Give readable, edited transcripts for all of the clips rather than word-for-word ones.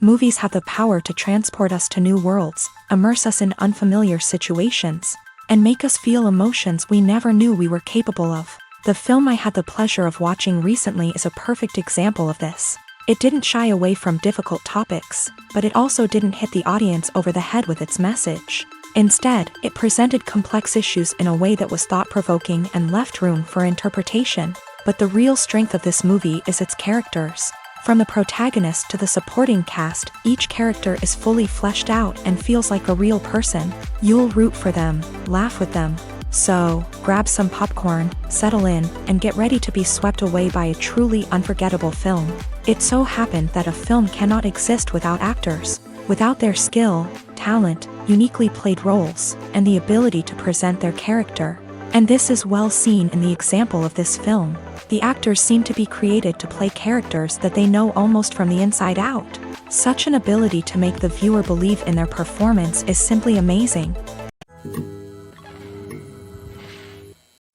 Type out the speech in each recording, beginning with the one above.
Movies have the power to transport us to new worlds, immerse us in unfamiliar situations, and make us feel emotions we never knew we were capable of. The film I had the pleasure of watching recently is a perfect example of this. It didn't shy away from difficult topics, but it also didn't hit the audience over the head with its message. Instead, it presented complex issues in a way that was thought-provoking and left room for interpretation. But the real strength of this movie is its characters. From the protagonist to the supporting cast, each character is fully fleshed out and feels like a real person. You'll root for them, laugh with them. So, grab some popcorn, settle in, and get ready to be swept away by a truly unforgettable film. It so happened that a film cannot exist without actors. Without their skill, talent, uniquely played roles, and the ability to present their character. And this is well seen in the example of this film. The actors seem to be created to play characters that they know almost from the inside out. Such an ability to make the viewer believe in their performance is simply amazing.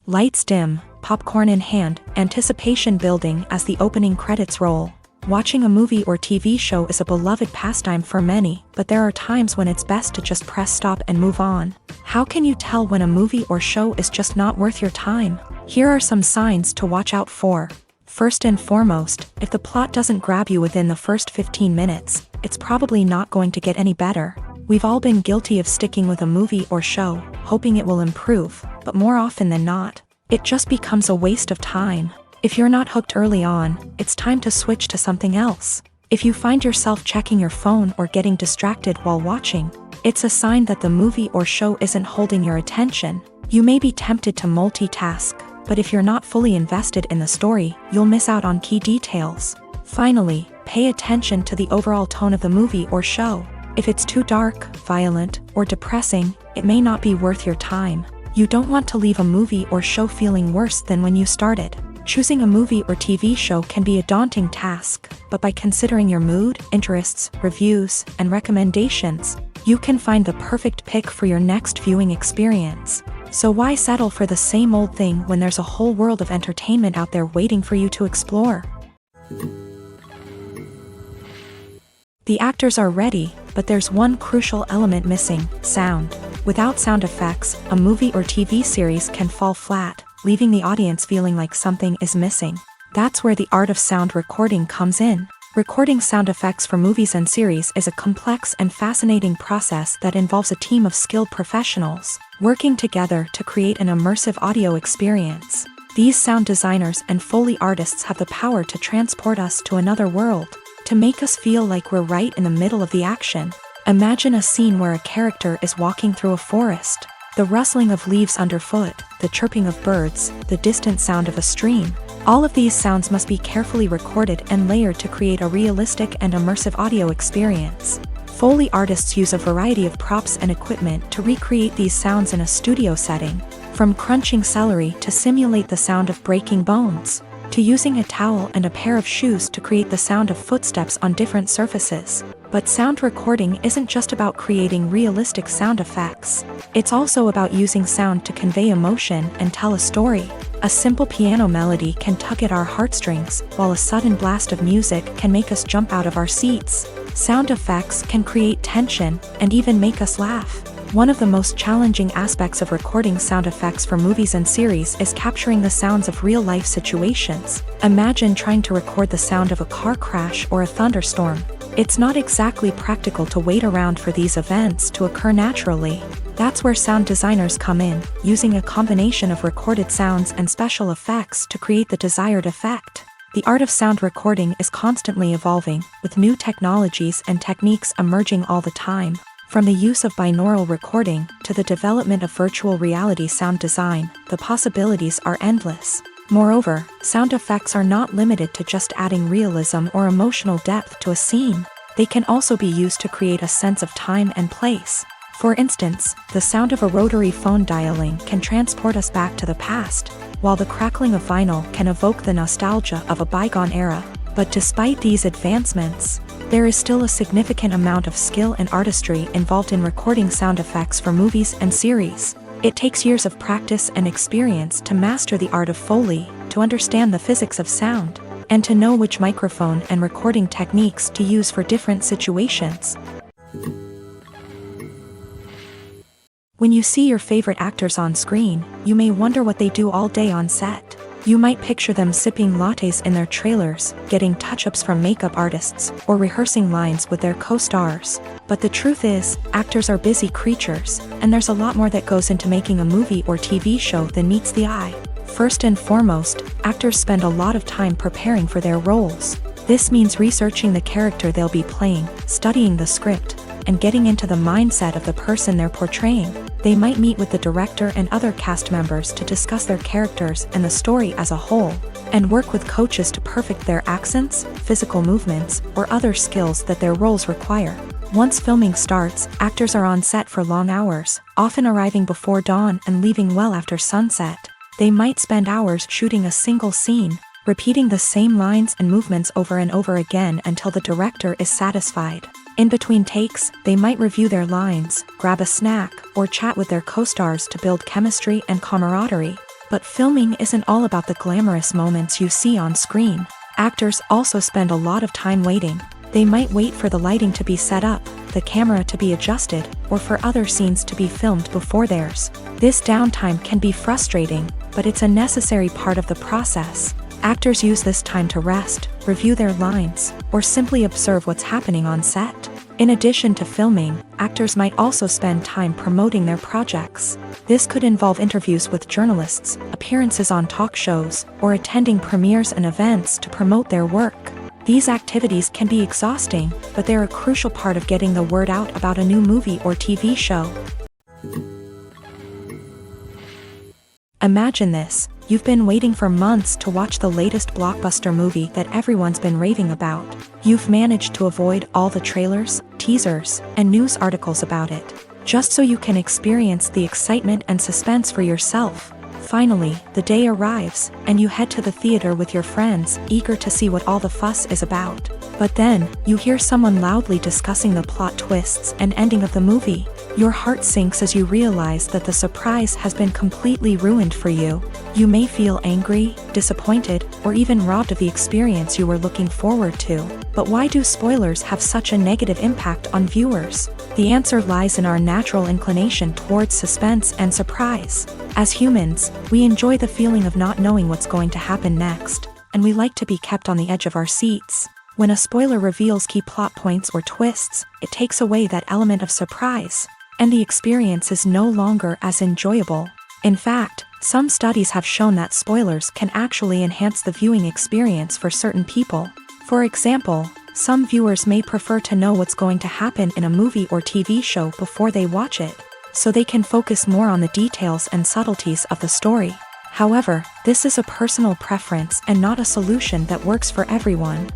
Lights dim, popcorn in hand, anticipation building as the opening credits roll. Watching a movie or TV show is a beloved pastime for many, but there are times when it's best to just press stop and move on. How can you tell when a movie or show is just not worth your time? Here are some signs to watch out for. First and foremost, if the plot doesn't grab you within the first 15 minutes, it's probably not going to get any better. We've all been guilty of sticking with a movie or show, hoping it will improve, but more often than not, it just becomes a waste of time. If you're not hooked early on, it's time to switch to something else. If you find yourself checking your phone or getting distracted while watching, it's a sign that the movie or show isn't holding your attention. You may be tempted to multitask, but if you're not fully invested in the story, you'll miss out on key details. Finally, pay attention to the overall tone of the movie or show. If it's too dark, violent, or depressing, it may not be worth your time. You don't want to leave a movie or show feeling worse than when you started. Choosing a movie or TV show can be a daunting task, but by considering your mood, interests, reviews, and recommendations, you can find the perfect pick for your next viewing experience. So why settle for the same old thing when there's a whole world of entertainment out there waiting for you to explore? The actors are ready, but there's one crucial element missing: sound. Without sound effects, a movie or TV series can fall flat, leaving the audience feeling like something is missing. That's where the art of sound recording comes in. Recording sound effects for movies and series is a complex and fascinating process that involves a team of skilled professionals working together to create an immersive audio experience. These sound designers and Foley artists have the power to transport us to another world, to make us feel like we're right in the middle of the action. Imagine a scene where a character is walking through a forest. The rustling of leaves underfoot, the chirping of birds, the distant sound of a stream. All of these sounds must be carefully recorded and layered to create a realistic and immersive audio experience. Foley artists use a variety of props and equipment to recreate these sounds in a studio setting, from crunching celery to simulate the sound of breaking bones, to using a towel and a pair of shoes to create the sound of footsteps on different surfaces. But sound recording isn't just about creating realistic sound effects. It's also about using sound to convey emotion and tell a story. A simple piano melody can tug at our heartstrings, while a sudden blast of music can make us jump out of our seats. Sound effects can create tension and even make us laugh. One of the most challenging aspects of recording sound effects for movies and series is capturing the sounds of real-life situations. Imagine trying to record the sound of a car crash or a thunderstorm. It's not exactly practical to wait around for these events to occur naturally. That's where sound designers come in, using a combination of recorded sounds and special effects to create the desired effect. The art of sound recording is constantly evolving, with new technologies and techniques emerging all the time. From the use of binaural recording to the development of virtual reality sound design, the possibilities are endless. Moreover, sound effects are not limited to just adding realism or emotional depth to a scene. They can also be used to create a sense of time and place. For instance, the sound of a rotary phone dialing can transport us back to the past, while the crackling of vinyl can evoke the nostalgia of a bygone era. But despite these advancements, there is still a significant amount of skill and artistry involved in recording sound effects for movies and series. It takes years of practice and experience to master the art of Foley, to understand the physics of sound, and to know which microphone and recording techniques to use for different situations. When you see your favorite actors on screen, you may wonder what they do all day on set. You might picture them sipping lattes in their trailers, getting touch-ups from makeup artists, or rehearsing lines with their co-stars. But the truth is, actors are busy creatures, and there's a lot more that goes into making a movie or TV show than meets the eye. First and foremost, actors spend a lot of time preparing for their roles. This means researching the character they'll be playing, studying the script, and getting into the mindset of the person they're portraying. They might meet with the director and other cast members to discuss their characters and the story as a whole, and work with coaches to perfect their accents, physical movements, or other skills that their roles require. Once filming starts, actors are on set for long hours, often arriving before dawn and leaving well after sunset. They might spend hours shooting a single scene, repeating the same lines and movements over and over again until the director is satisfied. In between takes, they might review their lines, grab a snack, or chat with their co-stars to build chemistry and camaraderie. But filming isn't all about the glamorous moments you see on screen. Actors also spend a lot of time waiting. They might wait for the lighting to be set up, the camera to be adjusted, or for other scenes to be filmed before theirs. This downtime can be frustrating, but it's a necessary part of the process. Actors use this time to rest, review their lines, or simply observe what's happening on set. In addition to filming, actors might also spend time promoting their projects. This could involve interviews with journalists, appearances on talk shows, or attending premieres and events to promote their work. These activities can be exhausting, but they're a crucial part of getting the word out about a new movie or TV show. Imagine this. You've been waiting for months to watch the latest blockbuster movie that everyone's been raving about. You've managed to avoid all the trailers, teasers, and news articles about it, just so you can experience the excitement and suspense for yourself. Finally, the day arrives, and you head to the theater with your friends, eager to see what all the fuss is about. But then, you hear someone loudly discussing the plot twists and ending of the movie. Your heart sinks as you realize that the surprise has been completely ruined for you. You may feel angry, disappointed, or even robbed of the experience you were looking forward to. But why do spoilers have such a negative impact on viewers? The answer lies in our natural inclination towards suspense and surprise. As humans, we enjoy the feeling of not knowing what's going to happen next, and we like to be kept on the edge of our seats. When a spoiler reveals key plot points or twists, it takes away that element of surprise, and the experience is no longer as enjoyable. In fact, some studies have shown that spoilers can actually enhance the viewing experience for certain people. For example, some viewers may prefer to know what's going to happen in a movie or TV show before they watch it, so they can focus more on the details and subtleties of the story. However, this is a personal preference and not a solution that works for everyone.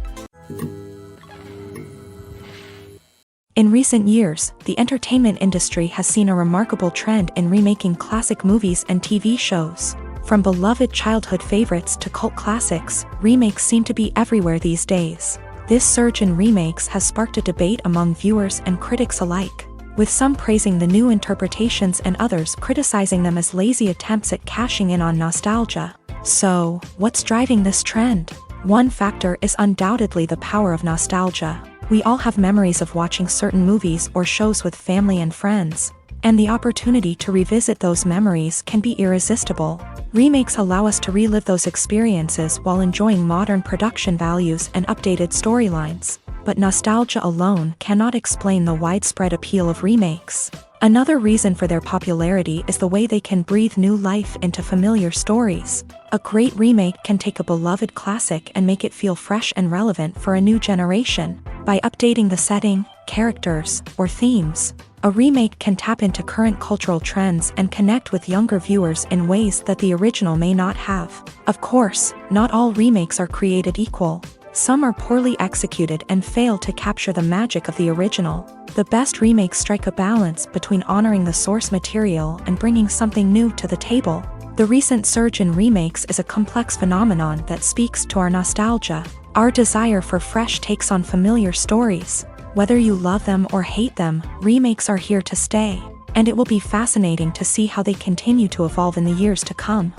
In recent years, the entertainment industry has seen a remarkable trend in remaking classic movies and TV shows. From beloved childhood favorites to cult classics, remakes seem to be everywhere these days. This surge in remakes has sparked a debate among viewers and critics alike, with some praising the new interpretations and others criticizing them as lazy attempts at cashing in on nostalgia. So, what's driving this trend? One factor is undoubtedly the power of nostalgia. We all have memories of watching certain movies or shows with family and friends, and the opportunity to revisit those memories can be irresistible. Remakes allow us to relive those experiences while enjoying modern production values and updated storylines. But nostalgia alone cannot explain the widespread appeal of remakes. Another reason for their popularity is the way they can breathe new life into familiar stories. A great remake can take a beloved classic and make it feel fresh and relevant for a new generation. By updating the setting, characters, or themes, a remake can tap into current cultural trends and connect with younger viewers in ways that the original may not have. Of course, not all remakes are created equal. Some are poorly executed and fail to capture the magic of the original. The best remakes strike a balance between honoring the source material and bringing something new to the table. The recent surge in remakes is a complex phenomenon that speaks to our nostalgia, our desire for fresh takes on familiar stories. Whether you love them or hate them, remakes are here to stay, and it will be fascinating to see how they continue to evolve in the years to come.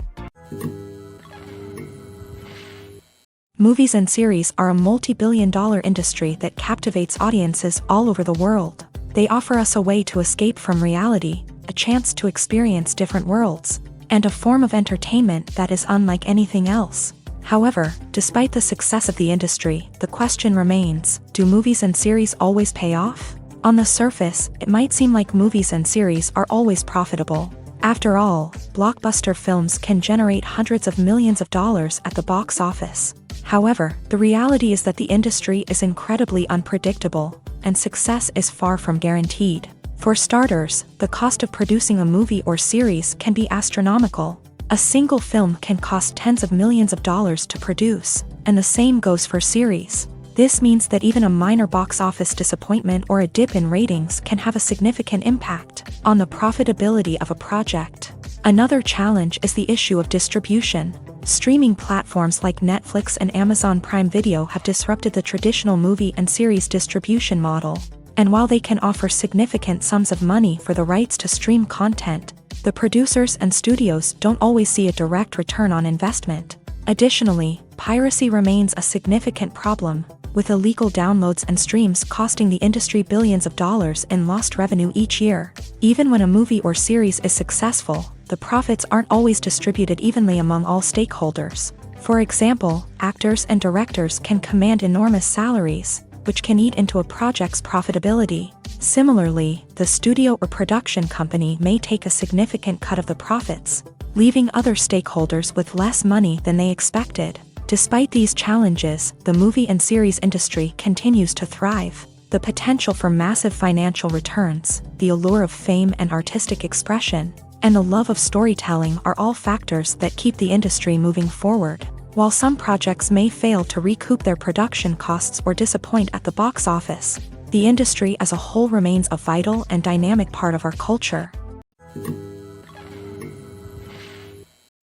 Movies and series are a multi-billion-dollar industry that captivates audiences all over the world. They offer us a way to escape from reality, a chance to experience different worlds, and a form of entertainment that is unlike anything else. However, despite the success of the industry, the question remains, do movies and series always pay off? On the surface, it might seem like movies and series are always profitable. After all, blockbuster films can generate hundreds of millions of dollars at the box office. However, the reality is that the industry is incredibly unpredictable, and success is far from guaranteed. For starters, the cost of producing a movie or series can be astronomical. A single film can cost tens of millions of dollars to produce, and the same goes for series. This means that even a minor box office disappointment or a dip in ratings can have a significant impact on the profitability of a project. Another challenge is the issue of distribution. Streaming platforms like Netflix and Amazon Prime Video have disrupted the traditional movie and series distribution model. And while they can offer significant sums of money for the rights to stream content, the producers and studios don't always see a direct return on investment. Additionally, piracy remains a significant problem, with illegal downloads and streams costing the industry billions of dollars in lost revenue each year. Even when a movie or series is successful, the profits aren't always distributed evenly among all stakeholders. For example, actors and directors can command enormous salaries, which can eat into a project's profitability. Similarly, the studio or production company may take a significant cut of the profits, leaving other stakeholders with less money than they expected. Despite these challenges, the movie and series industry continues to thrive. The potential for massive financial returns, the allure of fame and artistic expression, and the love of storytelling are all factors that keep the industry moving forward. While some projects may fail to recoup their production costs or disappoint at the box office, the industry as a whole remains a vital and dynamic part of our culture.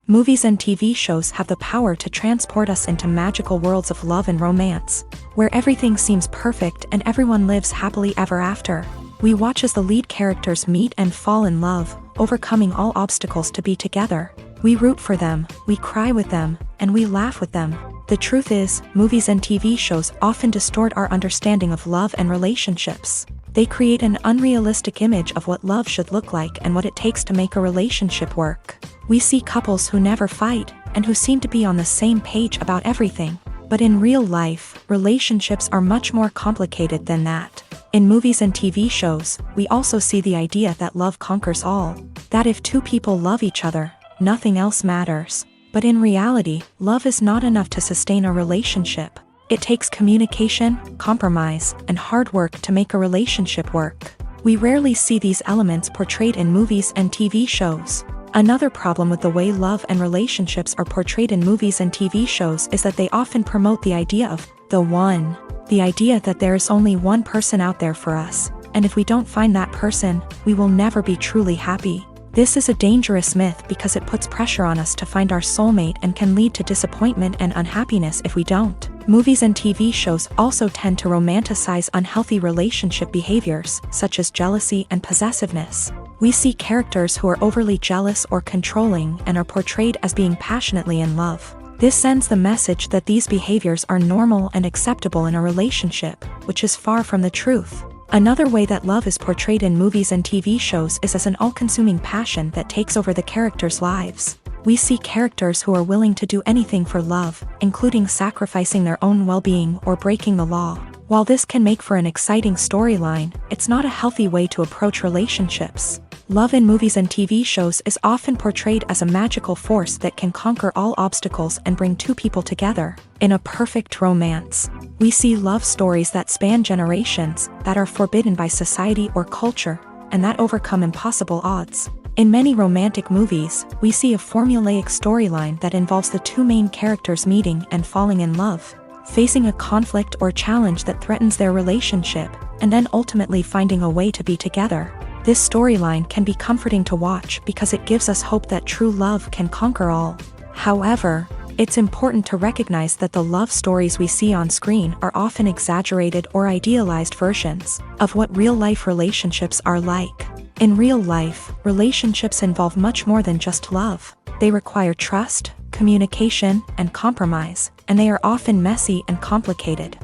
Movies and TV shows have the power to transport us into magical worlds of love and romance, where everything seems perfect and everyone lives happily ever after. We watch as the lead characters meet and fall in love, overcoming all obstacles to be together. We root for them, we cry with them, and we laugh with them. The truth is, movies and TV shows often distort our understanding of love and relationships. They create an unrealistic image of what love should look like and what it takes to make a relationship work. We see couples who never fight, and who seem to be on the same page about everything. But in real life, relationships are much more complicated than that. In movies and TV shows, we also see the idea that love conquers all. That if two people love each other, nothing else matters. But in reality, love is not enough to sustain a relationship. It takes communication, compromise, and hard work to make a relationship work. We rarely see these elements portrayed in movies and TV shows. Another problem with the way love and relationships are portrayed in movies and TV shows is that they often promote the idea of the one. The idea that there is only one person out there for us, and if we don't find that person, we will never be truly happy. This is a dangerous myth because it puts pressure on us to find our soulmate and can lead to disappointment and unhappiness if we don't. Movies and TV shows also tend to romanticize unhealthy relationship behaviors, such as jealousy and possessiveness. We see characters who are overly jealous or controlling and are portrayed as being passionately in love. This sends the message that these behaviors are normal and acceptable in a relationship, which is far from the truth. Another way that love is portrayed in movies and TV shows is as an all-consuming passion that takes over the characters' lives. We see characters who are willing to do anything for love, including sacrificing their own well-being or breaking the law. While this can make for an exciting storyline, it's not a healthy way to approach relationships. Love in movies and TV shows is often portrayed as a magical force that can conquer all obstacles and bring two people together in a perfect romance. We see love stories that span generations, that are forbidden by society or culture, and that overcome impossible odds. In many romantic movies, we see a formulaic storyline that involves the two main characters meeting and falling in love, facing a conflict or challenge that threatens their relationship, and then ultimately finding a way to be together. This storyline can be comforting to watch because it gives us hope that true love can conquer all. However, it's important to recognize that the love stories we see on screen are often exaggerated or idealized versions of what real-life relationships are like. In real life, relationships involve much more than just love. They require trust, communication, and compromise, and they are often messy and complicated.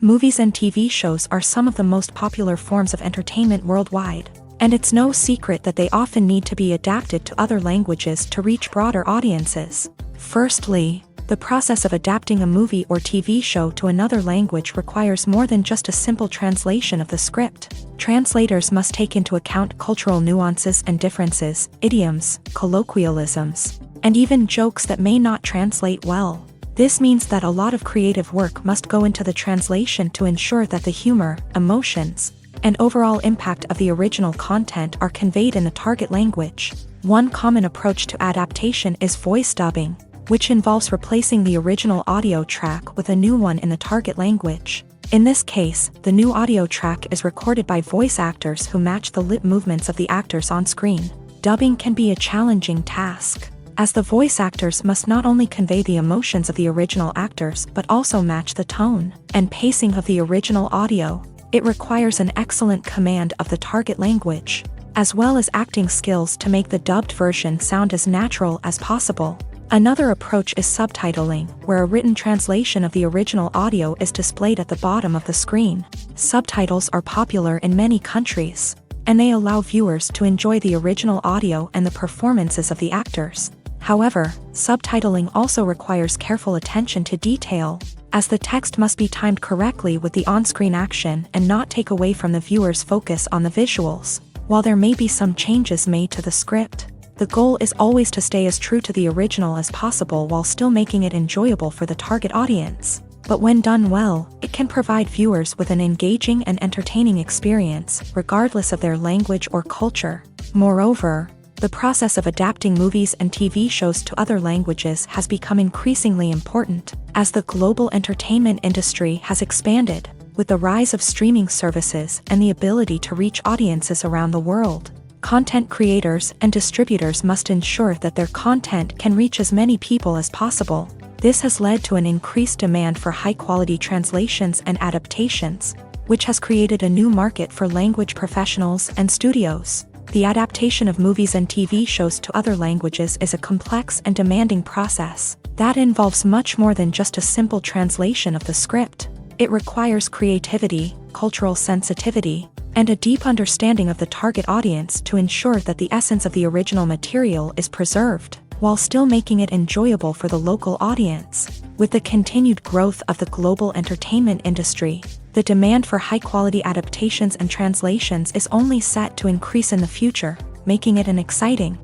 Movies and TV shows are some of the most popular forms of entertainment worldwide, and it's no secret that they often need to be adapted to other languages to reach broader audiences. Firstly, the process of adapting a movie or TV show to another language requires more than just a simple translation of the script. Translators must take into account cultural nuances and differences, idioms, colloquialisms, and even jokes that may not translate well. This means that a lot of creative work must go into the translation to ensure that the humor, emotions, and overall impact of the original content are conveyed in the target language. One common approach to adaptation is voice dubbing, which involves replacing the original audio track with a new one in the target language. In this case, the new audio track is recorded by voice actors who match the lip movements of the actors on screen. Dubbing can be a challenging task, as the voice actors must not only convey the emotions of the original actors but also match the tone and pacing of the original audio. It requires an excellent command of the target language, as well as acting skills to make the dubbed version sound as natural as possible. Another approach is subtitling, where a written translation of the original audio is displayed at the bottom of the screen. Subtitles are popular in many countries, and they allow viewers to enjoy the original audio and the performances of the actors. However, subtitling also requires careful attention to detail, as the text must be timed correctly with the on-screen action and not take away from the viewer's focus on the visuals. While there may be some changes made to the script, the goal is always to stay as true to the original as possible while still making it enjoyable for the target audience. But when done well, it can provide viewers with an engaging and entertaining experience, regardless of their language or culture. Moreover, the process of adapting movies and TV shows to other languages has become increasingly important, as the global entertainment industry has expanded, with the rise of streaming services and the ability to reach audiences around the world. Content creators and distributors must ensure that their content can reach as many people as possible. This has led to an increased demand for high-quality translations and adaptations, which has created a new market for language professionals and studios. The adaptation of movies and TV shows to other languages is a complex and demanding process that involves much more than just a simple translation of the script. It requires creativity, cultural sensitivity, and a deep understanding of the target audience to ensure that the essence of the original material is preserved, while still making it enjoyable for the local audience. With the continued growth of the global entertainment industry, the demand for high-quality adaptations and translations is only set to increase in the future, making it an exciting.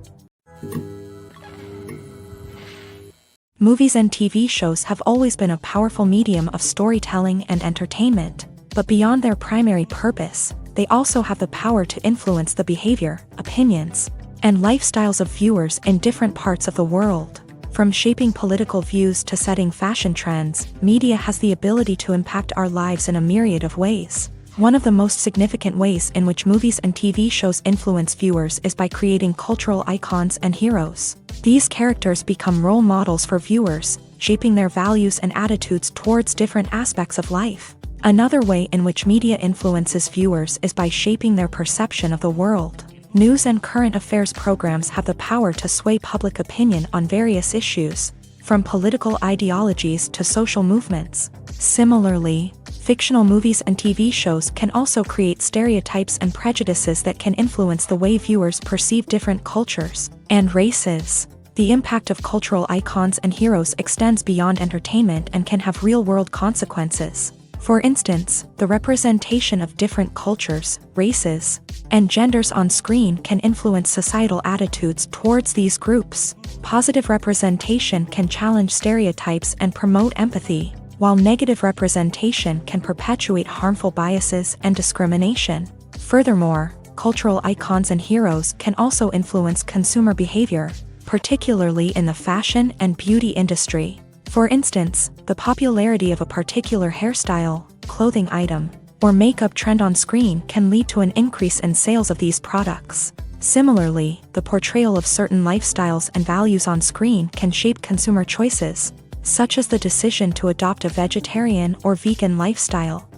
Movies and TV shows have always been a powerful medium of storytelling and entertainment, but beyond their primary purpose, they also have the power to influence the behavior, opinions, and lifestyles of viewers in different parts of the world. From shaping political views to setting fashion trends, media has the ability to impact our lives in a myriad of ways. One of the most significant ways in which movies and TV shows influence viewers is by creating cultural icons and heroes. These characters become role models for viewers, shaping their values and attitudes towards different aspects of life. Another way in which media influences viewers is by shaping their perception of the world. News and current affairs programs have the power to sway public opinion on various issues, from political ideologies to social movements. Similarly, fictional movies and TV shows can also create stereotypes and prejudices that can influence the way viewers perceive different cultures and races. The impact of cultural icons and heroes extends beyond entertainment and can have real-world consequences. For instance, the representation of different cultures, races, and genders on screen can influence societal attitudes towards these groups. Positive representation can challenge stereotypes and promote empathy, while negative representation can perpetuate harmful biases and discrimination. Furthermore, cultural icons and heroes can also influence consumer behavior, particularly in the fashion and beauty industry. For instance, the popularity of a particular hairstyle, clothing item, or makeup trend on screen can lead to an increase in sales of these products. Similarly, the portrayal of certain lifestyles and values on screen can shape consumer choices, such as the decision to adopt a vegetarian or vegan lifestyle.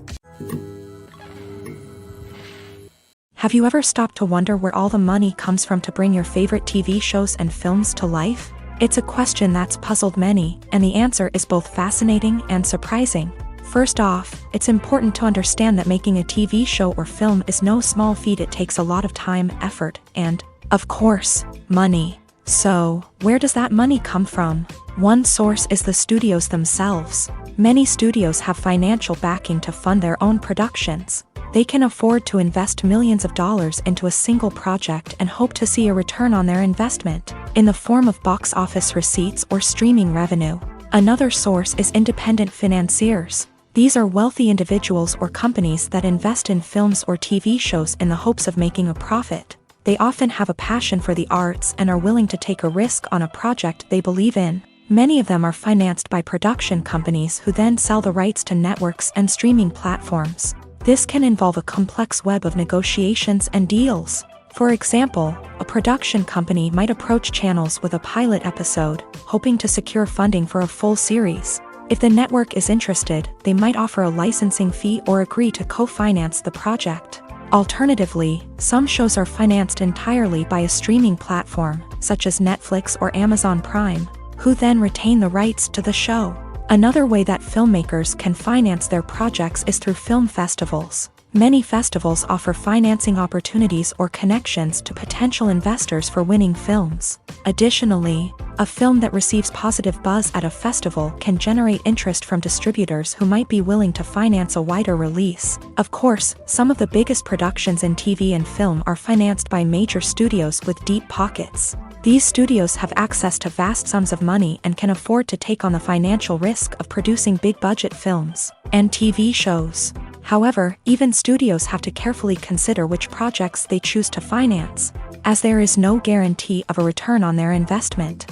Have you ever stopped to wonder where all the money comes from to bring your favorite TV shows and films to life? It's a question that's puzzled many, and the answer is both fascinating and surprising. First off, it's important to understand that making a TV show or film is no small feat. It takes a lot of time, effort, and, of course, money. So, where does that money come from? One source is the studios themselves. Many studios have financial backing to fund their own productions. They can afford to invest millions of dollars into a single project and hope to see a return on their investment, in the form of box office receipts or streaming revenue. Another source is independent financiers. These are wealthy individuals or companies that invest in films or TV shows in the hopes of making a profit. They often have a passion for the arts and are willing to take a risk on a project they believe in. Many of them are financed by production companies who then sell the rights to networks and streaming platforms. This can involve a complex web of negotiations and deals. For example, a production company might approach channels with a pilot episode, hoping to secure funding for a full series. If the network is interested, they might offer a licensing fee or agree to co-finance the project. Alternatively, some shows are financed entirely by a streaming platform, such as Netflix or Amazon Prime, who then retain the rights to the show. Another way that filmmakers can finance their projects is through film festivals. Many festivals offer financing opportunities or connections to potential investors for winning films. Additionally, a film that receives positive buzz at a festival can generate interest from distributors who might be willing to finance a wider release. Of course, some of the biggest productions in TV and film are financed by major studios with deep pockets. These studios have access to vast sums of money and can afford to take on the financial risk of producing big-budget films and TV shows. However, even studios have to carefully consider which projects they choose to finance, as there is no guarantee of a return on their investment.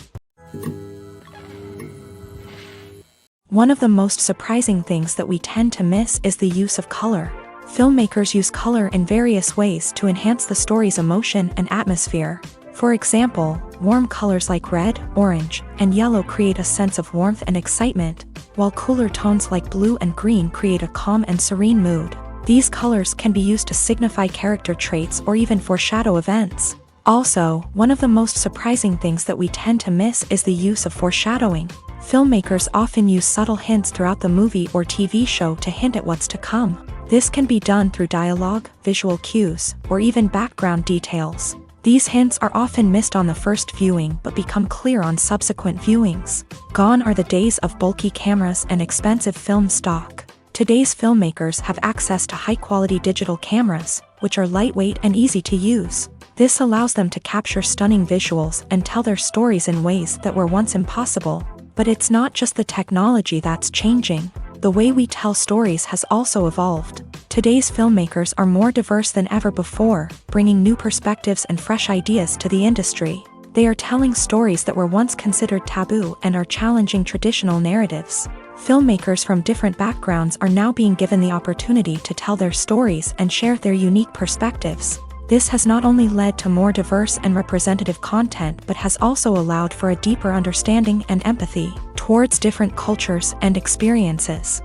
One of the most surprising things that we tend to miss is the use of color. Filmmakers use color in various ways to enhance the story's emotion and atmosphere. For example, warm colors like red, orange, and yellow create a sense of warmth and excitement, while cooler tones like blue and green create a calm and serene mood. These colors can be used to signify character traits or even foreshadow events. Also, one of the most surprising things that we tend to miss is the use of foreshadowing. Filmmakers often use subtle hints throughout the movie or TV show to hint at what's to come. This can be done through dialogue, visual cues, or even background details. These hints are often missed on the first viewing but become clear on subsequent viewings. Gone are the days of bulky cameras and expensive film stock. Today's filmmakers have access to high-quality digital cameras, which are lightweight and easy to use. This allows them to capture stunning visuals and tell their stories in ways that were once impossible. But it's not just the technology that's changing. The way we tell stories has also evolved. Today's filmmakers are more diverse than ever before, bringing new perspectives and fresh ideas to the industry. They are telling stories that were once considered taboo and are challenging traditional narratives. Filmmakers from different backgrounds are now being given the opportunity to tell their stories and share their unique perspectives. This has not only led to more diverse and representative content but has also allowed for a deeper understanding and empathy towards different cultures and experiences.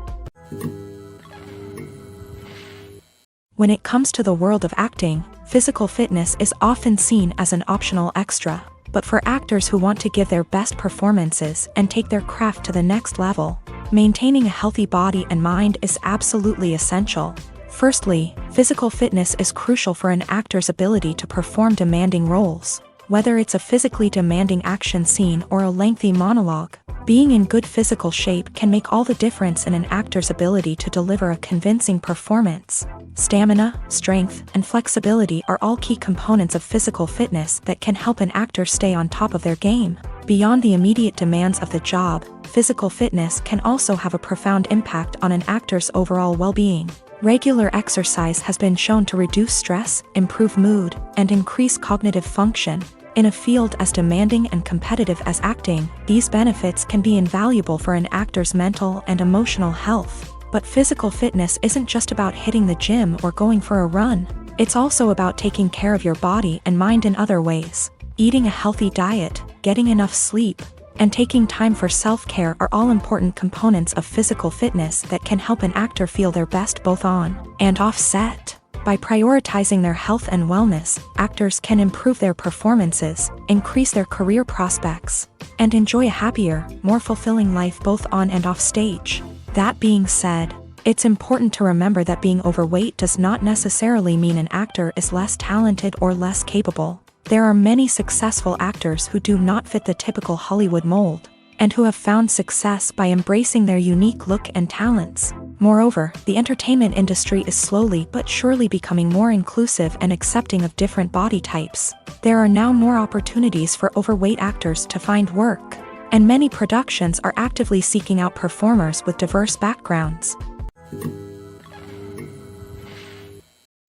When it comes to the world of acting, physical fitness is often seen as an optional extra. But for actors who want to give their best performances and take their craft to the next level, maintaining a healthy body and mind is absolutely essential. Firstly, physical fitness is crucial for an actor's ability to perform demanding roles. Whether it's a physically demanding action scene or a lengthy monologue, being in good physical shape can make all the difference in an actor's ability to deliver a convincing performance. Stamina, strength, and flexibility are all key components of physical fitness that can help an actor stay on top of their game. Beyond the immediate demands of the job, physical fitness can also have a profound impact on an actor's overall well-being. Regular exercise has been shown to reduce stress, improve mood, and increase cognitive function. In a field as demanding and competitive as acting, these benefits can be invaluable for an actor's mental and emotional health. But physical fitness isn't just about hitting the gym or going for a run. It's also about taking care of your body and mind in other ways. Eating a healthy diet, getting enough sleep, and taking time for self-care are all important components of physical fitness that can help an actor feel their best both on and off set. By prioritizing their health and wellness, actors can improve their performances, increase their career prospects, and enjoy a happier, more fulfilling life both on and off stage. That being said, it's important to remember that being overweight does not necessarily mean an actor is less talented or less capable. There are many successful actors who do not fit the typical Hollywood mold, and who have found success by embracing their unique look and talents. Moreover, the entertainment industry is slowly but surely becoming more inclusive and accepting of different body types. There are now more opportunities for overweight actors to find work, and many productions are actively seeking out performers with diverse backgrounds.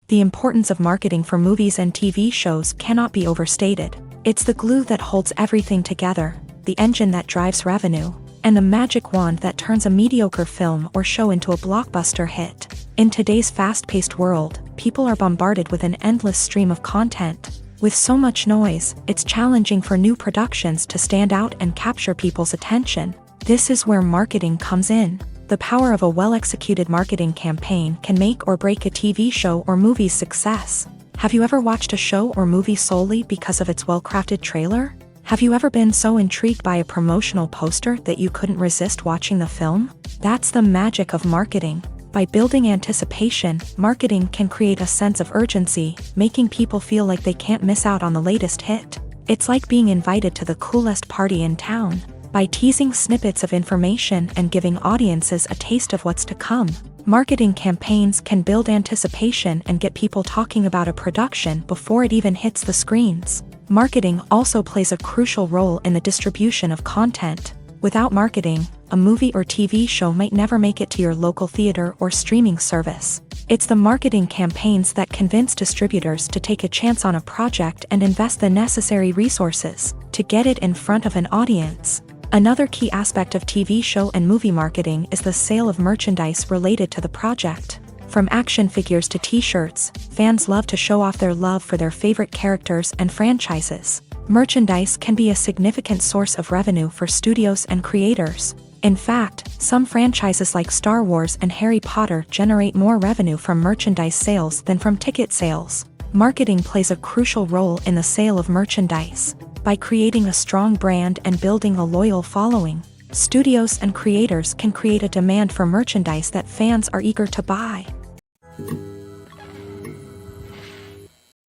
The importance of marketing for movies and TV shows cannot be overstated. It's the glue that holds everything together, the engine that drives revenue, and the magic wand that turns a mediocre film or show into a blockbuster hit. In today's fast-paced world, people are bombarded with an endless stream of content. With so much noise, it's challenging for new productions to stand out and capture people's attention. This is where marketing comes in. The power of a well-executed marketing campaign can make or break a TV show or movie's success. Have you ever watched a show or movie solely because of its well-crafted trailer? Have you ever been so intrigued by a promotional poster that you couldn't resist watching the film? That's the magic of marketing. By building anticipation, marketing can create a sense of urgency, making people feel like they can't miss out on the latest hit. It's like being invited to the coolest party in town. By teasing snippets of information and giving audiences a taste of what's to come, marketing campaigns can build anticipation and get people talking about a production before it even hits the screens. Marketing also plays a crucial role in the distribution of content. Without marketing, a movie or TV show might never make it to your local theater or streaming service. It's the marketing campaigns that convince distributors to take a chance on a project and invest the necessary resources to get it in front of an audience. Another key aspect of TV show and movie marketing is the sale of merchandise related to the project. From action figures to t-shirts, fans love to show off their love for their favorite characters and franchises. Merchandise can be a significant source of revenue for studios and creators. In fact, some franchises like Star Wars and Harry Potter generate more revenue from merchandise sales than from ticket sales. Marketing plays a crucial role in the sale of merchandise. By creating a strong brand and building a loyal following, studios and creators can create a demand for merchandise that fans are eager to buy.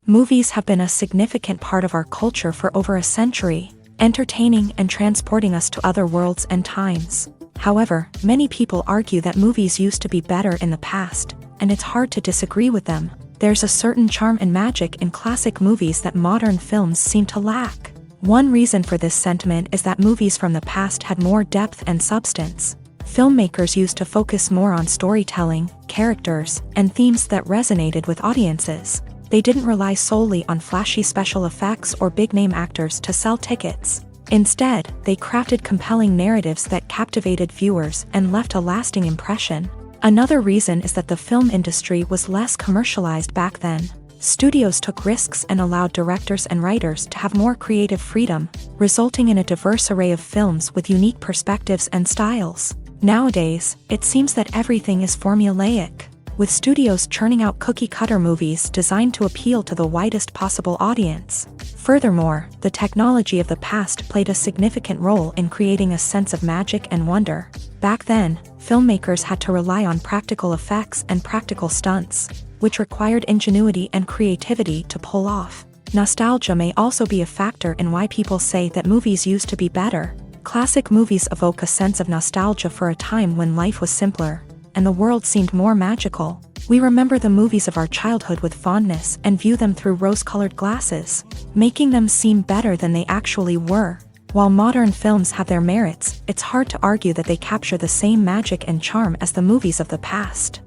Movies have been a significant part of our culture for over a century, entertaining and transporting us to other worlds and times. However, many people argue that movies used to be better in the past, and it's hard to disagree with them. There's a certain charm and magic in classic movies that modern films seem to lack. One reason for this sentiment is that movies from the past had more depth and substance. Filmmakers used to focus more on storytelling, characters, and themes that resonated with audiences. They didn't rely solely on flashy special effects or big-name actors to sell tickets. Instead, they crafted compelling narratives that captivated viewers and left a lasting impression. Another reason is that the film industry was less commercialized back then. Studios took risks and allowed directors and writers to have more creative freedom, resulting in a diverse array of films with unique perspectives and styles. Nowadays, it seems that everything is formulaic, with studios churning out cookie-cutter movies designed to appeal to the widest possible audience. Furthermore, the technology of the past played a significant role in creating a sense of magic and wonder. Back then, filmmakers had to rely on practical effects and practical stunts, which required ingenuity and creativity to pull off. Nostalgia may also be a factor in why people say that movies used to be better. Classic movies evoke a sense of nostalgia for a time when life was simpler, and the world seemed more magical. We remember the movies of our childhood with fondness and view them through rose-colored glasses, making them seem better than they actually were. While modern films have their merits, it's hard to argue that they capture the same magic and charm as the movies of the past.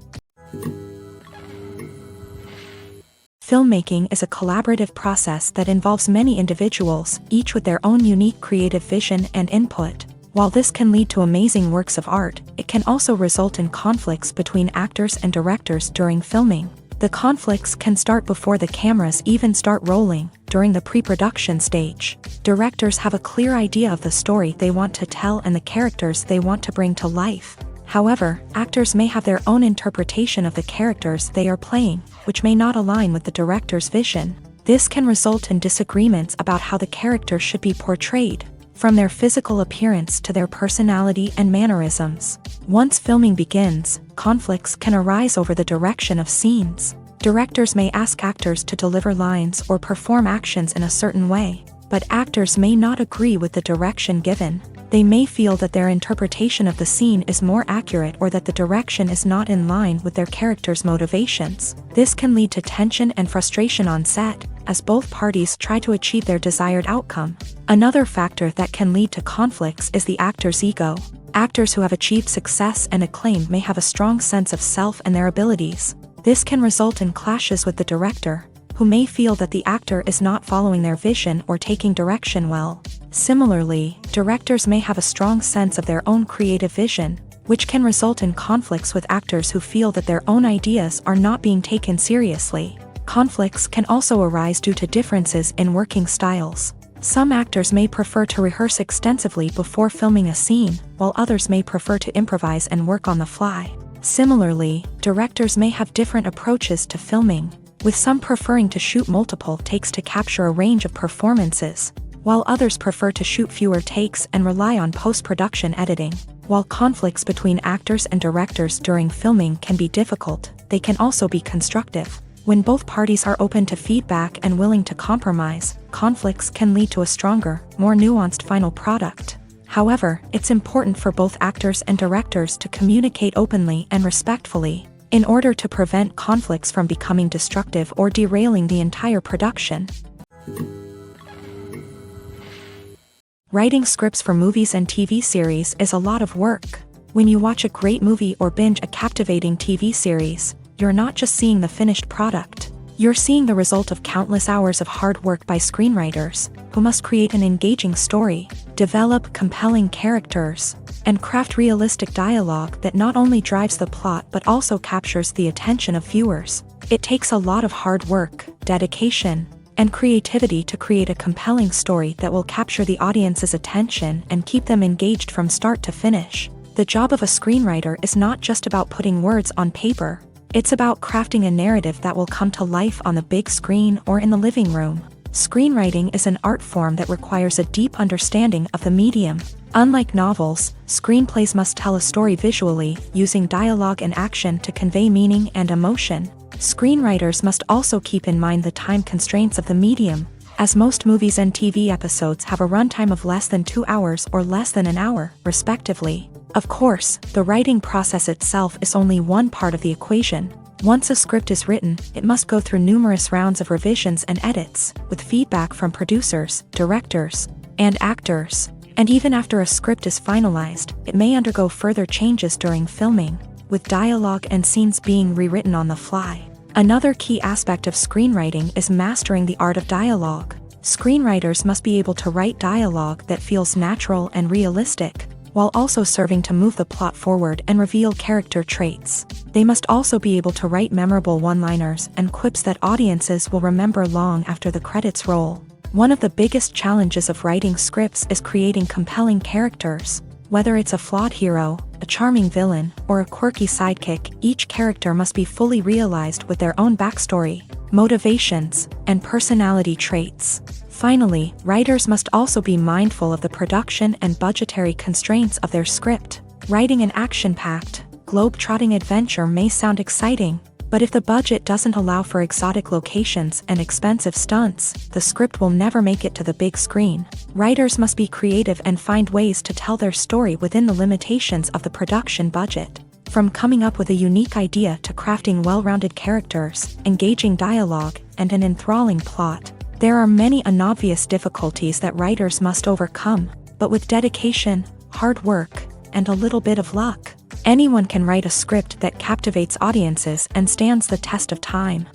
Filmmaking is a collaborative process that involves many individuals, each with their own unique creative vision and input. While this can lead to amazing works of art, it can also result in conflicts between actors and directors during filming. The conflicts can start before the cameras even start rolling, during the pre-production stage. Directors have a clear idea of the story they want to tell and the characters they want to bring to life. However, actors may have their own interpretation of the characters they are playing, which may not align with the director's vision. This can result in disagreements about how the character should be portrayed. from their physical appearance to their personality and mannerisms. Once filming begins, conflicts can arise over the direction of scenes. Directors may ask actors to deliver lines or perform actions in a certain way, but actors may not agree with the direction given. They may feel that their interpretation of the scene is more accurate or that the direction is not in line with their character's motivations. This can lead to tension and frustration on set, as both parties try to achieve their desired outcome. Another factor that can lead to conflicts is the actor's ego. Actors who have achieved success and acclaim may have a strong sense of self and their abilities. This can result in clashes with the director, who may feel that the actor is not following their vision or taking direction well. Similarly, directors may have a strong sense of their own creative vision, which can result in conflicts with actors who feel that their own ideas are not being taken seriously. Conflicts can also arise due to differences in working styles. Some actors may prefer to rehearse extensively before filming a scene, while others may prefer to improvise and work on the fly. Similarly, directors may have different approaches to filming, with some preferring to shoot multiple takes to capture a range of performances, while others prefer to shoot fewer takes and rely on post-production editing. While conflicts between actors and directors during filming can be difficult, they can also be constructive. When both parties are open to feedback and willing to compromise, conflicts can lead to a stronger, more nuanced final product. However, it's important for both actors and directors to communicate openly and respectfully, in order to prevent conflicts from becoming destructive or derailing the entire production. Writing scripts for movies and TV series is a lot of work. When you watch a great movie or binge a captivating TV series, you're not just seeing the finished product. You're seeing the result of countless hours of hard work by screenwriters, who must create an engaging story, develop compelling characters, and craft realistic dialogue that not only drives the plot but also captures the attention of viewers. It takes a lot of hard work, dedication, and creativity to create a compelling story that will capture the audience's attention and keep them engaged from start to finish. The job of a screenwriter is not just about putting words on paper. It's about crafting a narrative that will come to life on the big screen or in the living room. Screenwriting is an art form that requires a deep understanding of the medium. Unlike novels, screenplays must tell a story visually, using dialogue and action to convey meaning and emotion. Screenwriters must also keep in mind the time constraints of the medium, as most movies and TV episodes have a runtime of less than 2 hours or less than an hour, respectively. Of course, the writing process itself is only one part of the equation. Once a script is written, it must go through numerous rounds of revisions and edits, with feedback from producers, directors, and actors. And even after a script is finalized, it may undergo further changes during filming, with dialogue and scenes being rewritten on the fly. Another key aspect of screenwriting is mastering the art of dialogue. Screenwriters must be able to write dialogue that feels natural and realistic, while also serving to move the plot forward and reveal character traits. They must also be able to write memorable one-liners and quips that audiences will remember long after the credits roll. One of the biggest challenges of writing scripts is creating compelling characters. Whether it's a flawed hero, a charming villain, or a quirky sidekick, each character must be fully realized with their own backstory, motivations, and personality traits. Finally, writers must also be mindful of the production and budgetary constraints of their script. Writing an action-packed, globe-trotting adventure may sound exciting, but if the budget doesn't allow for exotic locations and expensive stunts, the script will never make it to the big screen. Writers must be creative and find ways to tell their story within the limitations of the production budget. From coming up with a unique idea to crafting well-rounded characters, engaging dialogue, and an enthralling plot, there are many unobvious difficulties that writers must overcome, but with dedication, hard work, and a little bit of luck, anyone can write a script that captivates audiences and stands the test of time.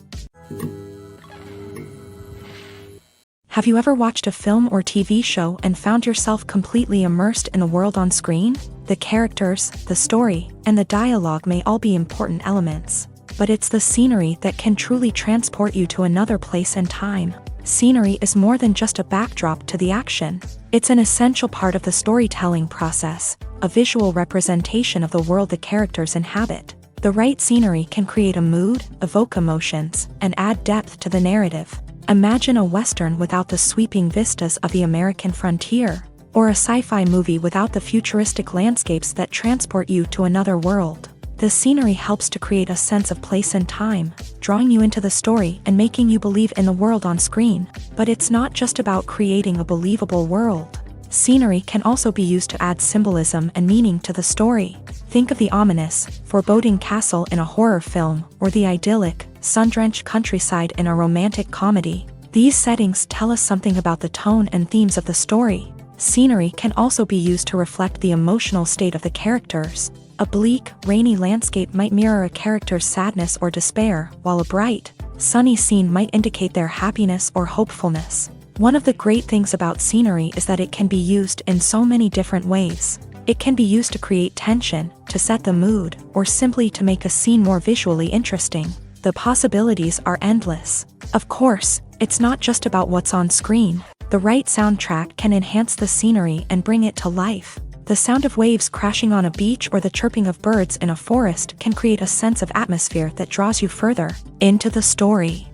Have you ever watched a film or TV show and found yourself completely immersed in the world on screen? The characters, the story, and the dialogue may all be important elements, but it's the scenery that can truly transport you to another place and time. Scenery is more than just a backdrop to the action. It's an essential part of the storytelling process, a visual representation of the world the characters inhabit. The right scenery can create a mood, evoke emotions, and add depth to the narrative. Imagine a Western without the sweeping vistas of the American frontier, or a sci-fi movie without the futuristic landscapes that transport you to another world. The scenery helps to create a sense of place and time, drawing you into the story and making you believe in the world on screen. But it's not just about creating a believable world. Scenery can also be used to add symbolism and meaning to the story. Think of the ominous, foreboding castle in a horror film, or the idyllic, sun-drenched countryside in a romantic comedy. These settings tell us something about the tone and themes of the story. Scenery can also be used to reflect the emotional state of the characters. A bleak, rainy landscape might mirror a character's sadness or despair, while a bright, sunny scene might indicate their happiness or hopefulness. One of the great things about scenery is that it can be used in so many different ways. It can be used to create tension, to set the mood, or simply to make a scene more visually interesting. The possibilities are endless. Of course, it's not just about what's on screen. The right soundtrack can enhance the scenery and bring it to life. The sound of waves crashing on a beach or the chirping of birds in a forest can create a sense of atmosphere that draws you further into the story.